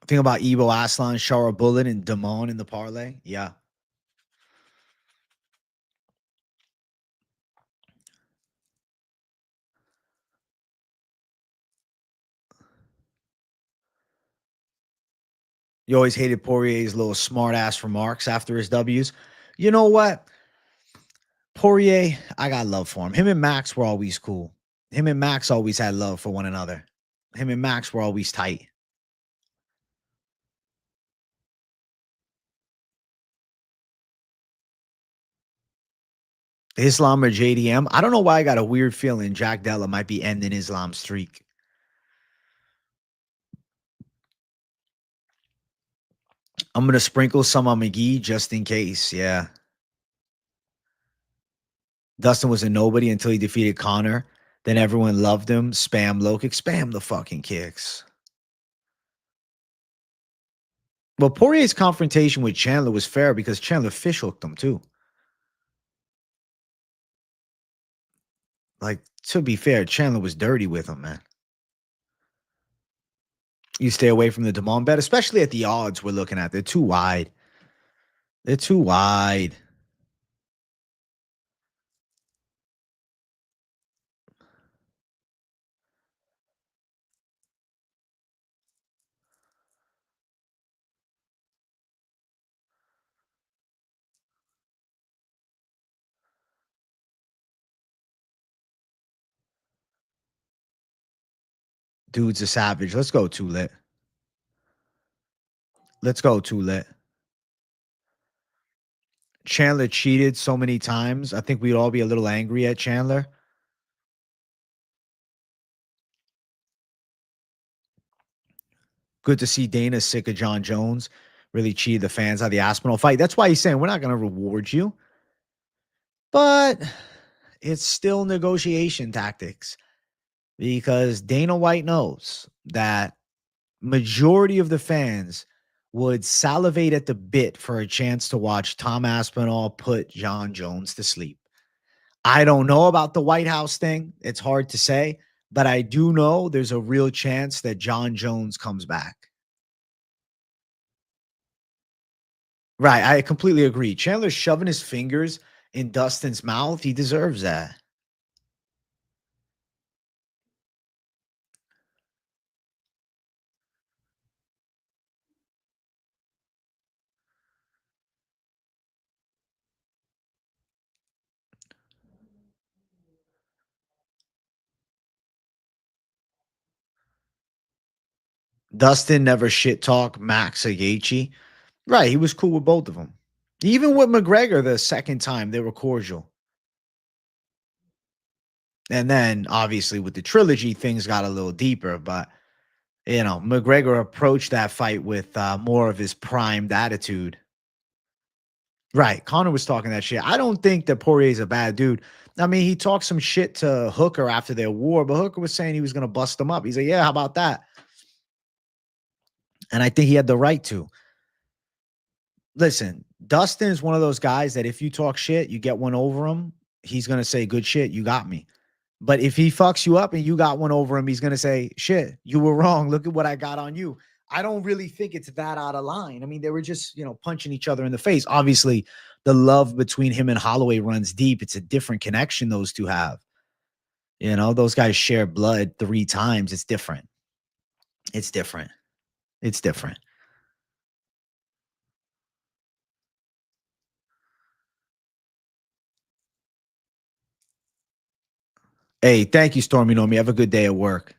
Think about Ebo Aslan, Shara Bullet, and Damone in the parlay. Yeah. You always hated Poirier's little smart ass remarks after his W's. You know what? Poirier, I got love for him. Him and Max were always cool. Him and Max always had love for one another. Him and Max were always tight. Islam or JDM? I don't know why I got a weird feeling Jack Della might be ending Islam's streak. I'm going to sprinkle some on McGee just in case. Yeah. Dustin was a nobody until he defeated Connor. Then everyone loved him. Spam low kick. Spam the fucking kicks. Well, Poirier's confrontation with Chandler was fair because Chandler fish hooked him too. Like, to be fair, Chandler was dirty with him, man. You stay away from the Damon bet, especially at the odds we're looking at. They're too wide. They're too wide. Dude's a savage. Let's go, too lit. Let's go, too lit. Chandler cheated so many times. I think we'd all be a little angry at Chandler. Good to see Dana sick of John Jones. Really cheated the fans out of the Aspinall fight. That's why he's saying we're not going to reward you. But it's still negotiation tactics because Dana White knows that majority of the fans would salivate at the bit for a chance to watch Tom Aspinall put John Jones to sleep. I don't know about the White House thing. It's hard to say, but I do know there's a real chance that John Jones comes back. Right. I completely agree. Chandler's shoving his fingers in Dustin's mouth. He deserves that. Dustin never shit talk Max or Gaethje. Right. He was cool with both of them. Even with McGregor, the second time, they were cordial. And then obviously with the trilogy, things got a little deeper. But, McGregor approached that fight with more of his primed attitude. Right. Connor was talking that shit. I don't think that Poirier's a bad dude. I mean, he talked some shit to Hooker after their war, but Hooker was saying he was going to bust him up. He's like, yeah, how about that? And I think he had the right to. Listen, Dustin is one of those guys that if you talk shit, you get one over him, he's going to say, good shit, you got me. But if he fucks you up and you got one over him, he's going to say, shit, you were wrong. Look at what I got on you. I don't really think it's that out of line. I mean, they were just, punching each other in the face. Obviously, the love between him and Holloway runs deep. It's a different connection those two have. Those guys share blood 3 times. It's different. It's different. It's different. Hey, thank you, Stormy Normie. Have a good day at work.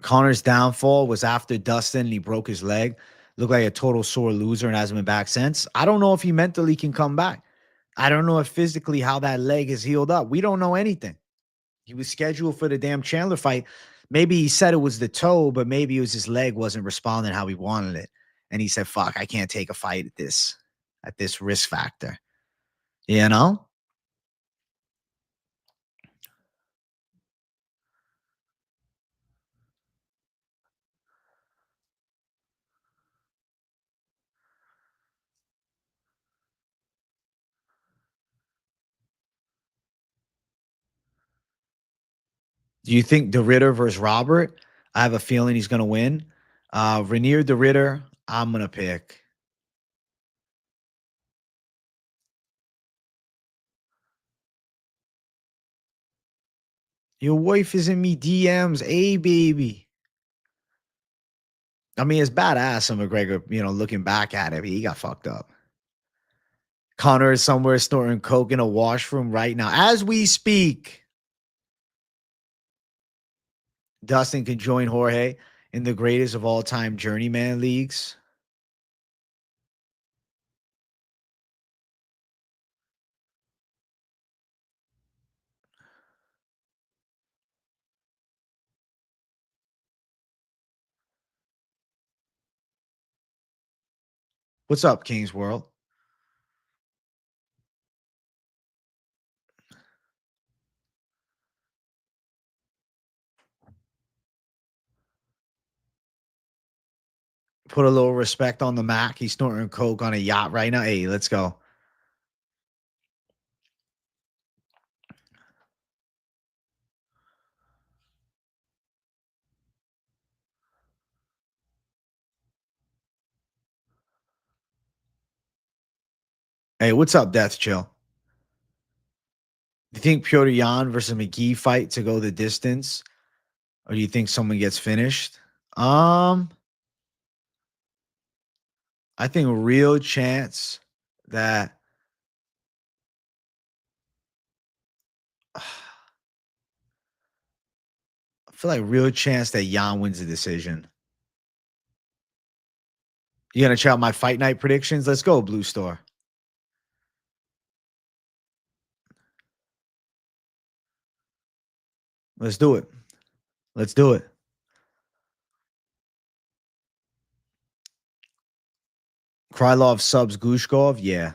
Connor's downfall was after Dustin and he broke his leg. Looked like a total sore loser and hasn't been back since. I don't know if he mentally can come back. I don't know if physically how that leg is healed up. We don't know anything. He was scheduled for the damn Chandler fight. Maybe he said it was the toe, but maybe it was his leg wasn't responding how he wanted it. And he said, fuck, I can't take a fight at this risk factor. You know? Do you think the Ritter versus Robert? I have a feeling he's gonna win. Rainier the Ritter, I'm gonna pick. Your wife is in me DMs. Hey, baby. I mean, it's badass of McGregor, looking back at it. He got fucked up. Connor is somewhere snorting coke in a washroom right now. As we speak, Dustin can join Jorge in the greatest of all time journeyman leagues. What's up, King's World? Put a little respect on the Mac. He's snorting coke on a yacht right now. Hey, let's go. Hey, what's up, Death Chill? Do you think Piotr Jan versus McGee fight to go the distance, or do you think someone gets finished? Um, I think a real chance that I feel like real chance that Jan wins the decision. You gonna check out my fight night predictions? Let's go, Blue Store. Let's do it. Let's do it. Krylov subs Gushkov. Yeah.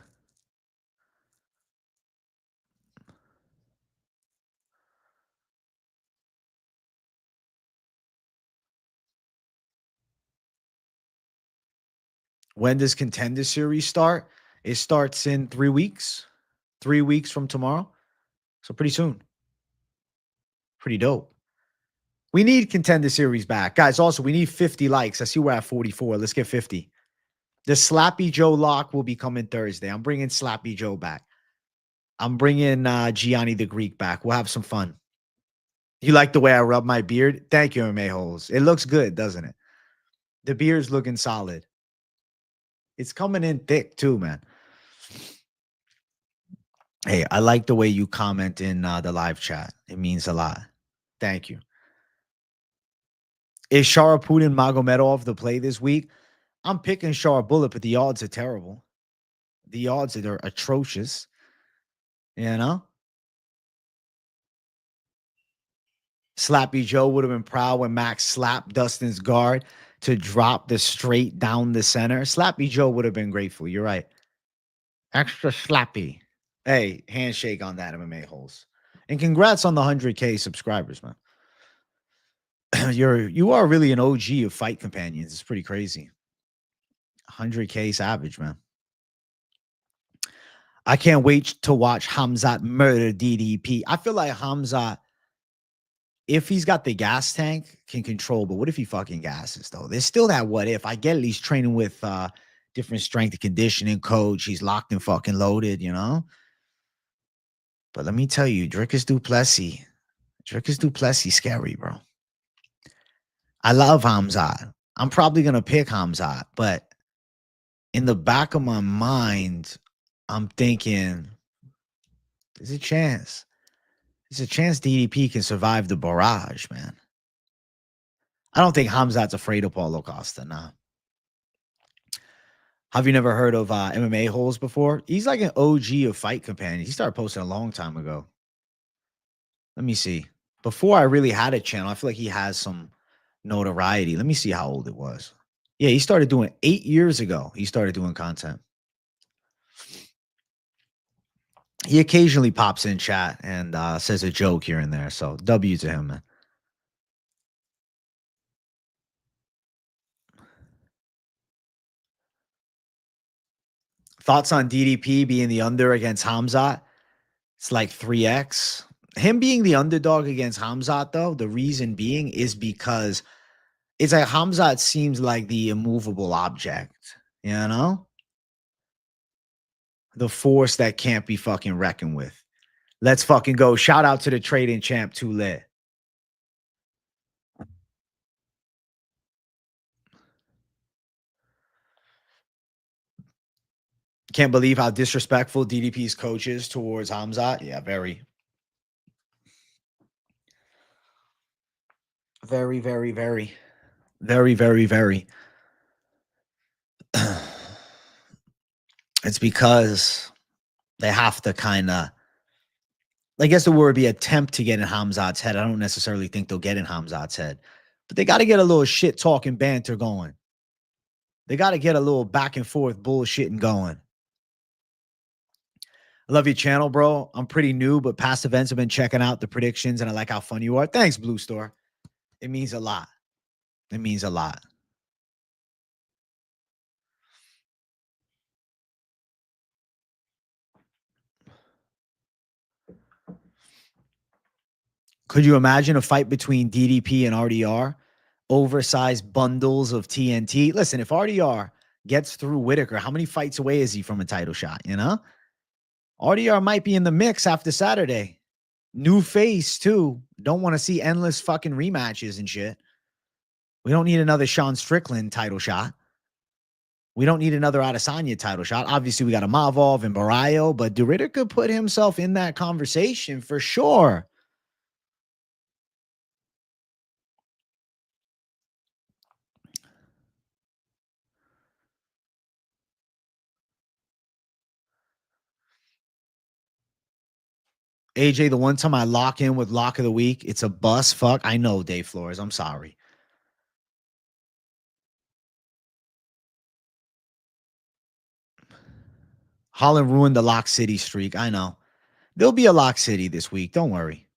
When does Contender Series start? It starts in 3 weeks. 3 weeks from tomorrow. So pretty soon. Pretty dope. We need Contender Series back. Guys, also, we need 50 likes. I see we're at 44. Let's get 50. The Slappy Joe lock will be coming Thursday. I'm bringing Slappy Joe back. I'm bringing Gianni the Greek back. We'll have some fun. You like the way I rub my beard? Thank you, MMA holes. It looks good, doesn't it? The beard's looking solid. It's coming in thick too, man. Hey, I like the way you comment in the live chat. It means a lot. Thank you. Is Sharapudin Magomedov the play this week? I'm picking Sharapullit, but the odds are terrible. The odds are atrocious. You know? Slappy Joe would have been proud when Max slapped Dustin's guard to drop the straight down the center. Slappy Joe would have been grateful. You're right. Extra slappy. Hey, handshake on that, MMA holes. And congrats on the 100K subscribers, man. You are really an OG of fight companions. It's pretty crazy. 100K savage, man. I can't wait to watch Hamzat murder DDP. I feel like Hamzat, if he's got the gas tank, can control. But what if he fucking gasses, though? There's still that what if. I get it. He's training with different strength and conditioning coach. He's locked and fucking loaded, you know? But let me tell you, Dricus Duplessis scary, bro. I love Hamzat. I'm probably going to pick Hamzat. But in the back of my mind, I'm thinking, there's a chance. There's a chance DDP can survive the barrage, man. I don't think Hamzat's afraid of Paulo Costa, nah. Have you never heard of MMA holes before? He's like an OG of fight companions. He started posting a long time ago. Let me see. Before I really had a channel, I feel like he has some notoriety. Let me see how old it was. Yeah, he started doing 8 years ago. He started doing content. He occasionally pops in chat and says a joke here and there. So W to him, man. Thoughts on DDP being the under against Hamzat? It's like 3x. Him being the underdog against Hamzat, though, the reason being is because it's like Hamzat seems like the immovable object, you know? The force that can't be fucking reckoned with. Let's fucking go. Shout out to the trading champ, too lit. Can't believe how disrespectful DDP's coach is towards Hamzat. Yeah, very. Very, very, very. Very, very, very. It's because they have to kind of, I guess the word would be attempt to get in Hamzat's head. I don't necessarily think they'll get in Hamzat's head, but they got to get a little shit talking banter going. They got to get a little back and forth bullshitting going. I love your channel, bro. I'm pretty new, but past events have been checking out the predictions, and I like how funny you are. Thanks, Blue Store. It means a lot. It means a lot. Could you imagine a fight between DDP and RDR? Oversized bundles of TNT. Listen, if RDR gets through Whitaker. How many fights away is he from a title shot, you know? RDR might be in the mix after Saturday. New face, too. Don't want to see endless fucking rematches and shit. We don't need another Sean Strickland title shot. We don't need another Adesanya title shot. Obviously, we got a Mavov and Barrio, but Ritter could put himself in that conversation for sure. AJ, the one time I lock in with Lock of the Week, it's a bus. Fuck. I know, Dave Flores. I'm sorry. Holland ruined the Lock City streak. I know. There'll be a Lock City this week. Don't worry.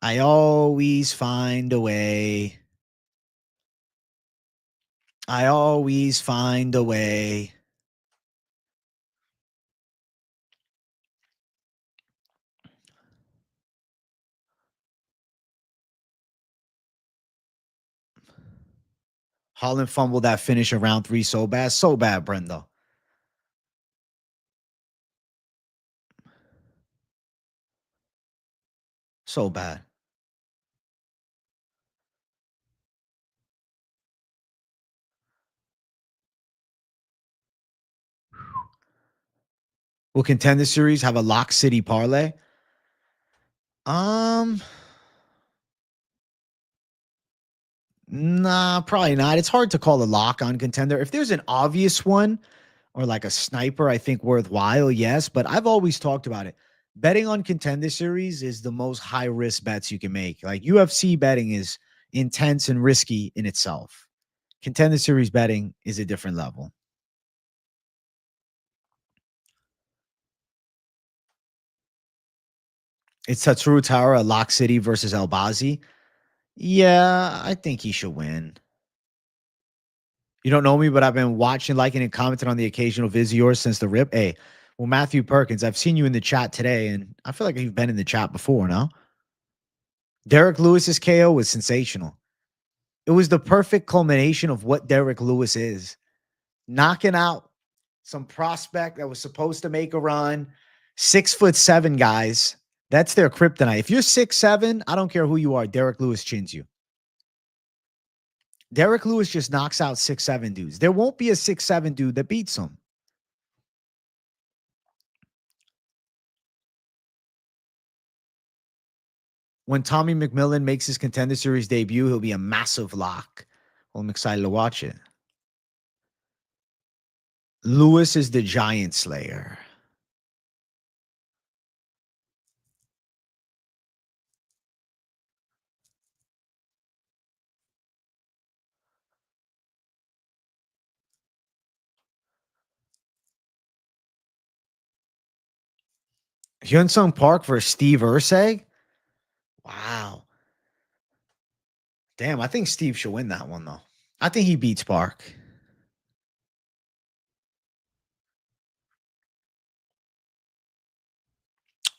I always find a way. I always find a way. Holland fumbled that finish in round 3 so bad. So bad, Brendo. So bad. Will Contender Series have a Lock City parlay? Nah, probably not. It's hard to call a lock on Contender. If there's an obvious one or like a sniper, I think worthwhile, yes. But I've always talked about it. Betting on Contender Series is the most high risk bets you can make. Like UFC betting is intense and risky in itself. Contender Series betting is a different level. It's Tatsuru Tower, Lock City versus El Bazi. Yeah, I think he should win. You don't know me, but I've been watching, liking, and commenting on the occasional vids of yours since the rip. Hey, well, Matthew Perkins, I've seen you in the chat today, and I feel like you've been in the chat before, no? Derek Lewis's KO was sensational. It was the perfect culmination of what Derek Lewis is. Knocking out some prospect that was supposed to make a run. 6'7" guys. That's their kryptonite. If you're 6'7", I don't care who you are. Derek Lewis chins you. Derek Lewis just knocks out 6'7" dudes. There won't be a 6'7" dude that beats him. When Tommy McMillan makes his Contender Series debut, he'll be a massive lock. Well, I'm excited to watch it. Lewis is the Giant Slayer. Hyun-Sung Park versus Steve Ursay? Wow. Damn, I think Steve should win that one, though. I think he beats Park.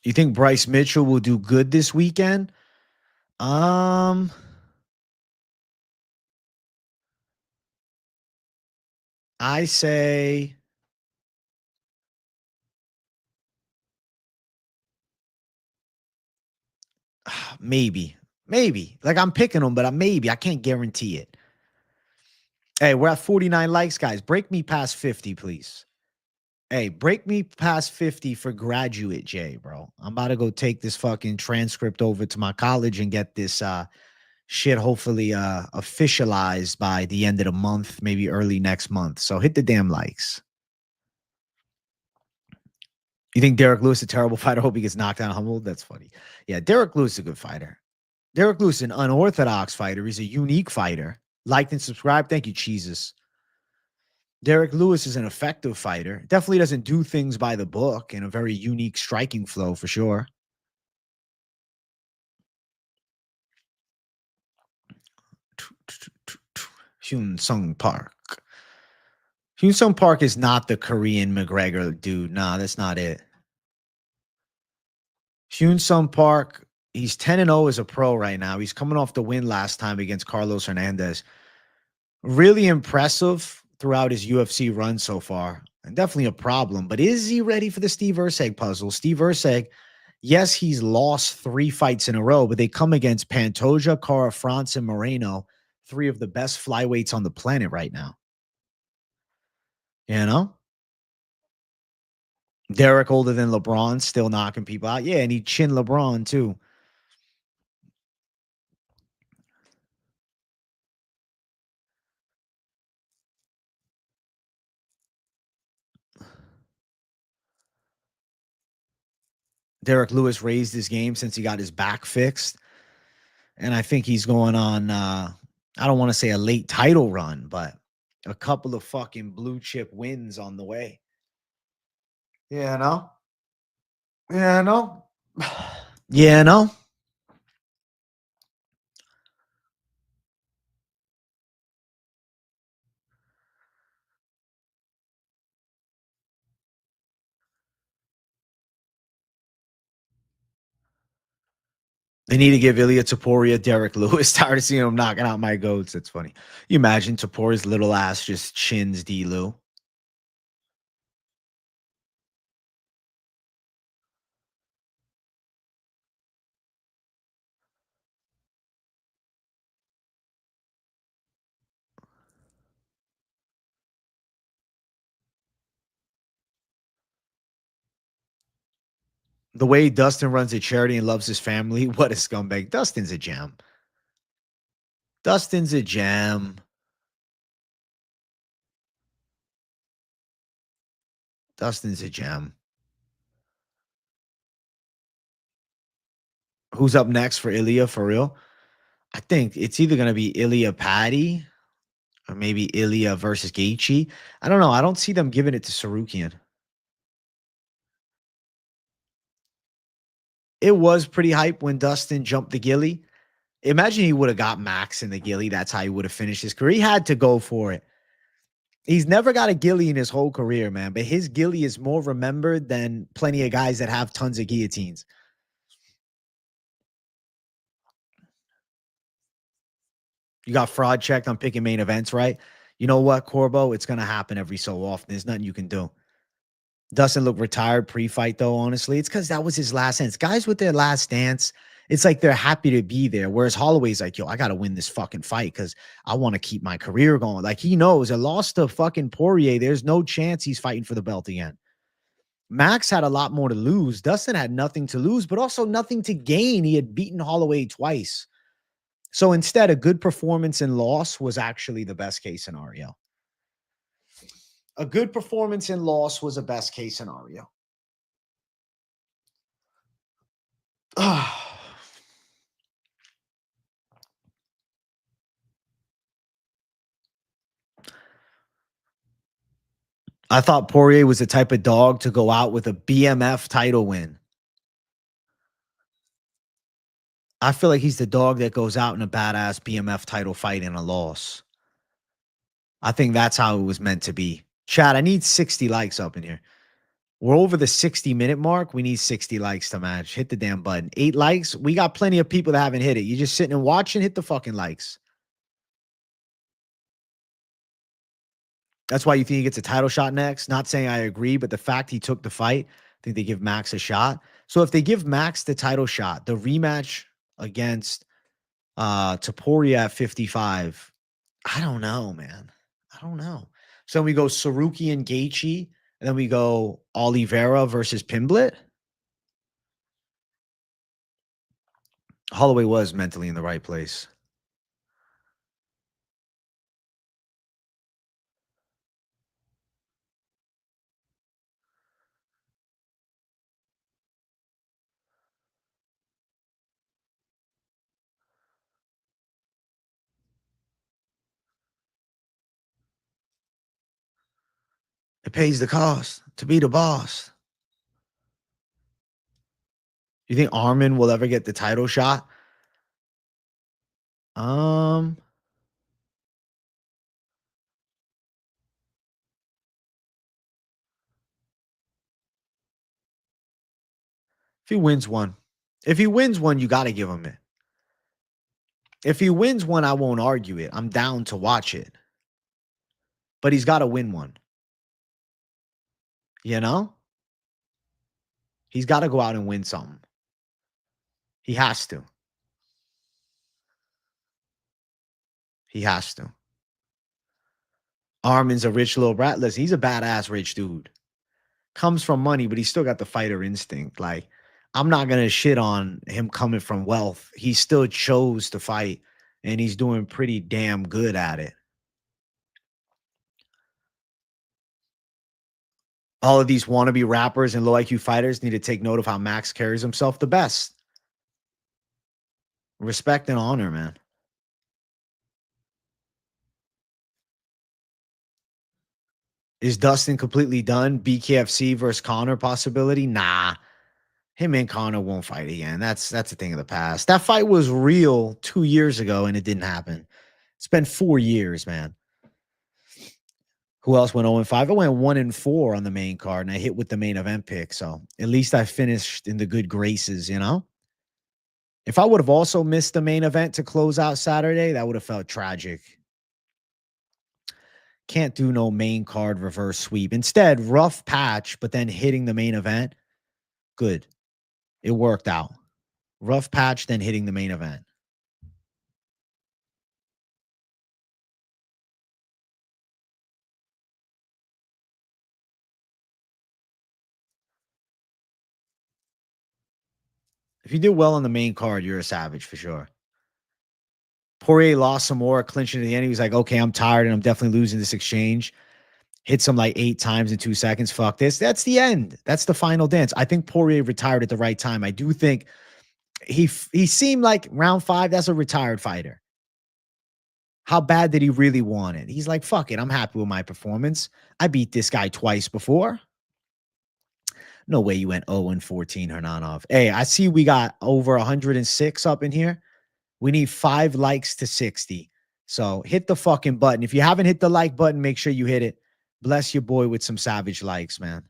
You think Bryce Mitchell will do good this weekend? I say maybe. Maybe. Like I'm picking him, but maybe. I can't guarantee it. Hey, we're at 49 likes, guys. Break me past 50, please. Hey, break me past 50 for Graduate J, bro. I'm about to go take this fucking transcript over to my college and get this shit hopefully officialized by the end of the month, maybe early next month. So hit the damn likes. You think Derek Lewis a terrible fighter? Hope he gets knocked down humbled. That's funny. Yeah, Derek Lewis is a good fighter. Derek Lewis is an unorthodox fighter. He's a unique fighter. Liked and subscribed. Thank you, Jesus. Derek Lewis is an effective fighter. Definitely doesn't do things by the book and a very unique striking flow for sure. Hyun-Sung Park. Hyun-Sung Park is not the Korean McGregor dude. Nah, that's not it. Hyun-Sung Park, he's 10-0 as a pro right now. He's coming off the win last time against Carlos Hernandez. Really impressive. throughout his UFC run so far. And definitely a problem. But is he ready for the Steve Erceg puzzle? Steve Erceg, yes, he's lost 3 fights in a row, but they come against Pantoja, Cara France, and Moreno, 3 of the best flyweights on the planet right now. You know? Derek older than LeBron, still knocking people out. Yeah, and he chin LeBron too. Derek Lewis raised his game since he got his back fixed. And I think he's going on I don't want to say a late title run, but a couple of fucking blue chip wins on the way. Yeah, no. Yeah, no. Yeah, no. They need to give Ilya Taporia Derek Lewis. Tired of seeing him knocking out my goats. That's funny. You imagine Taporia's little ass just chins D. Lou. The way Dustin runs a charity and loves his family, what a scumbag. Dustin's a gem. Dustin's a gem. Dustin's a gem. Who's up next for Ilya for real? I think it's either going to be Ilya Patty or maybe Ilya versus Gaethje. I don't know. I don't see them giving it to Sarukian. It was pretty hype when Dustin jumped the Gilly. Imagine he would have got Max in the Gilly. That's how he would have finished his career. He had to go for it. He's never got a Gilly in his whole career, man. But his Gilly is more remembered than plenty of guys that have tons of guillotines. You got fraud checked on picking main events, right? You know what, Corbo? It's going to happen every so often. There's nothing you can do. Doesn't look retired pre-fight, though, honestly. It's because that was his last dance. Guys with their last dance, it's like they're happy to be there. Whereas Holloway's like, yo, I got to win this fucking fight because I want to keep my career going. Like, he knows a loss to fucking Poirier, there's no chance he's fighting for the belt again. Max had a lot more to lose. Dustin had nothing to lose, but also nothing to gain. He had beaten Holloway twice. So instead, a good performance and loss was actually the best case scenario. A good performance and loss was a best case scenario. I thought Poirier was the type of dog to go out with a BMF title win. I feel like he's the dog that goes out in a badass BMF title fight and a loss. I think that's how it was meant to be. Chad, I need 60 likes up in here. We're over the 60-minute mark. We need 60 likes to match. Hit the damn button. 8 likes. We got plenty of people that haven't hit it. You're just sitting and watching. Hit the fucking likes. That's why you think he gets a title shot next. Not saying I agree, but the fact he took the fight, I think they give Max a shot. So if they give Max the title shot, the rematch against Topuria at 55, I don't know, man. I don't know. So we go Saruki and Gaethje, and then we go Oliveira versus Pimblett. Holloway was mentally in the right place. It pays the cost to be the boss. You think Armin will ever get the title shot? Um, if he wins one. If he wins one, you got to give him it. If he wins one, I won't argue it. I'm down to watch it. but he's got to win one. You know? He's got to go out and win something. He has to. He has to. Armin's a rich little brat. Listen, he's a badass rich dude. Comes from money, but he's still got the fighter instinct. Like, I'm not going to shit on him coming from wealth. He still chose to fight, and he's doing pretty damn good at it. All of these wannabe rappers and low IQ fighters need to take note of how Max carries himself the best. Respect and honor, man. Is Dustin completely done? BKFC versus Connor possibility? Nah. Him and Connor won't fight again. That's a thing of the past. That fight was real 2 years ago and it didn't happen. It's been 4 years, man. Who else went 0-5? I went 1-4 on the main card, and I hit with the main event pick. So at least I finished in the good graces, you know? If I would have also missed the main event to close out Saturday, that would have felt tragic. Can't do no main card reverse sweep. Instead, rough patch, but then hitting the main event. Good. It worked out. Rough patch, then hitting the main event. If you did well on the main card, you're a savage for sure. Poirier lost some more, clinching at the end. He was like, okay, I'm tired and I'm definitely losing this exchange. Hits him like 8 times in 2 seconds. Fuck this. That's the end. That's the final dance. I think Poirier retired at the right time. I do think he seemed like round 5, that's a retired fighter. How bad did he really want it? He's like, fuck it. I'm happy with my performance. I beat this guy twice before. No way you went 0-14, Hernanov. Hey, I see we got over 106 up in here. We need 5 likes to 60. So hit the fucking button. If you haven't hit the like button, make sure you hit it. Bless your boy with some savage likes, man.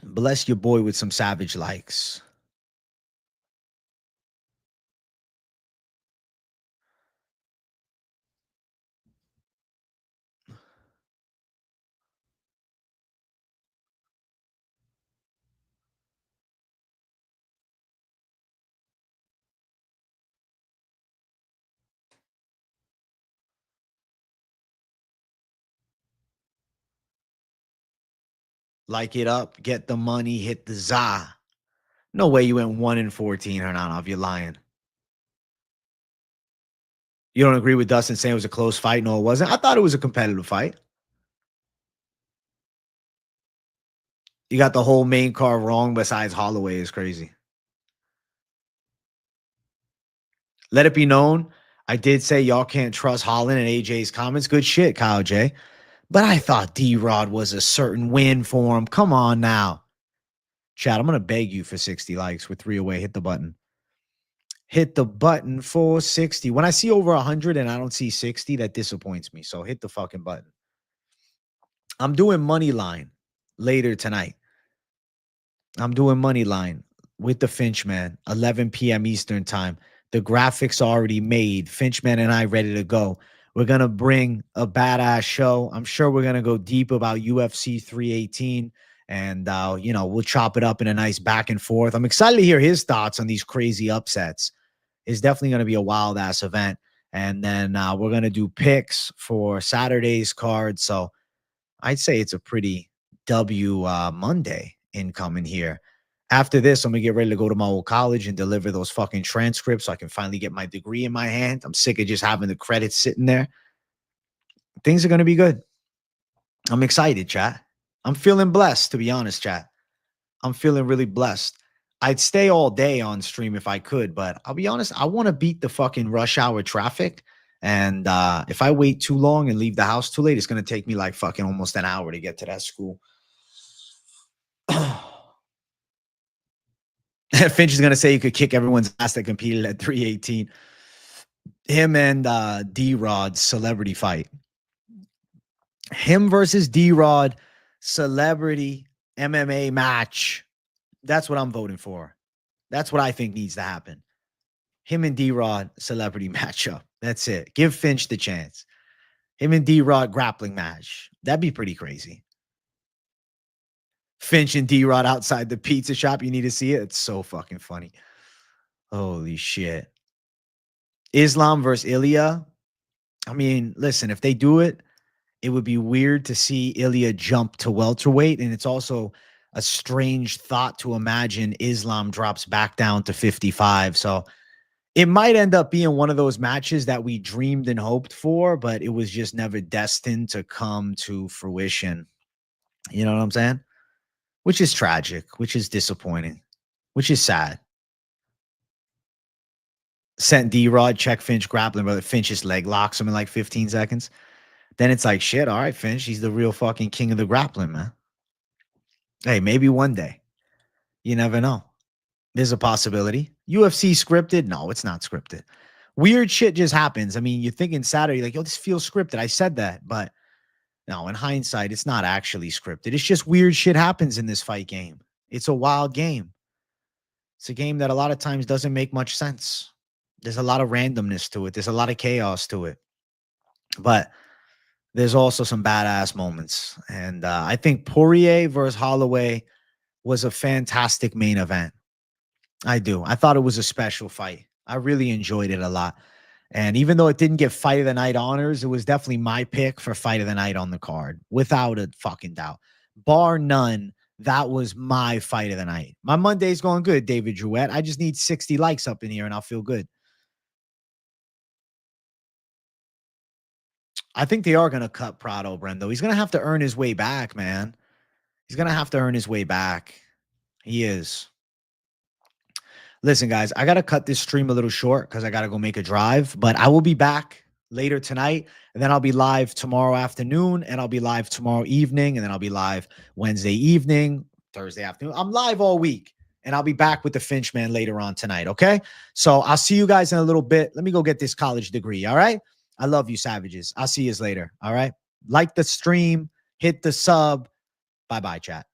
Bless your boy with some savage likes. Like it up, get the money, hit the za. No way you went 1-14, Hernanov. You're lying. You don't agree with Dustin saying it was a close fight? No, it wasn't. I thought it was a competitive fight. You got the whole main card wrong besides Holloway is crazy. Let it be known, I did say y'all can't trust Holland and AJ's comments. Good shit, Kyle J. But I thought D-Rod was a certain win for him. Come on now. Chad, I'm going to beg you for 60 likes with 3 away. Hit the button. Hit the button for 60. When I see over 100 and I don't see 60, that disappoints me. So hit the fucking button. I'm doing Moneyline later tonight. I'm doing Moneyline with the Finchman, 11 p.m. Eastern time. The graphics already made. Finchman and I ready to go. We're going to bring a badass show. I'm sure we're going to go deep about UFC 318. And, we'll chop it up in a nice back and forth. I'm excited to hear his thoughts on these crazy upsets. It's definitely going to be a wild-ass event. And then we're going to do picks for Saturday's card. So I'd say it's a pretty W Monday incoming here. After this, I'm going to get ready to go to my old college and deliver those fucking transcripts so I can finally get my degree in my hand. I'm sick of just having the credits sitting there. Things are going to be good. I'm excited, chat. I'm feeling blessed, to be honest, chat. I'm feeling really blessed. I'd stay all day on stream if I could, but I'll be honest, I want to beat the fucking rush hour traffic. And if I wait too long and leave the house too late, it's going to take me like fucking almost an hour to get to that school. Finch is going to say you could kick everyone's ass that competed at 318. Him and D-Rod celebrity fight. Him versus D-Rod celebrity MMA match. That's what I'm voting for. That's what I think needs to happen. Him and D-Rod celebrity matchup. That's it. Give Finch the chance. Him and D-Rod grappling match. That'd be pretty crazy. Finch and D-Rod outside the pizza shop. You need to see it. It's so fucking funny. Holy shit. Islam versus Ilya. I mean, listen, if they do it, it would be weird to see Ilya jump to welterweight. And it's also a strange thought to imagine Islam drops back down to 55. So it might end up being one of those matches that we dreamed and hoped for, but it was just never destined to come to fruition. You know what I'm saying? Which is tragic, which is disappointing, which is sad. Sent D-Rod, check Finch grappling, brother. Finch just leg locks him in like 15 seconds. Then it's like, shit, all right, Finch, he's the real fucking king of the grappling, man. Hey, maybe one day. You never know. There's a possibility. UFC scripted? No, it's not scripted. Weird shit just happens. I mean, you're thinking Saturday, like, yo, this feels scripted. I said that, but no, in hindsight, it's not actually scripted. It's just weird shit happens in this fight game. It's a wild game. It's a game that a lot of times doesn't make much sense. There's a lot of randomness to it. There's a lot of chaos to it. But there's also some badass moments. And I think Poirier versus Holloway was a fantastic main event. I do. I thought it was a special fight. I really enjoyed it a lot. And even though it didn't get fight of the night honors, it was definitely my pick for fight of the night on the card, without a fucking doubt. Bar none, that was my fight of the night. My Monday's going good, David Jouet. I just need 60 likes up in here and I'll feel good. I think they are going to cut Prado, Brendo. He's going to have to earn his way back, man. He's going to have to earn his way back. He is. Listen, guys, I got to cut this stream a little short because I got to go make a drive, but I will be back later tonight, and then I'll be live tomorrow afternoon, and I'll be live tomorrow evening, and then I'll be live Wednesday evening, Thursday afternoon. I'm live all week, and I'll be back with the Finch Man later on tonight, okay? So I'll see you guys in a little bit. Let me go get this college degree, all right? I love you, savages. I'll see you later, all right? Like the stream, hit the sub. Bye-bye, chat.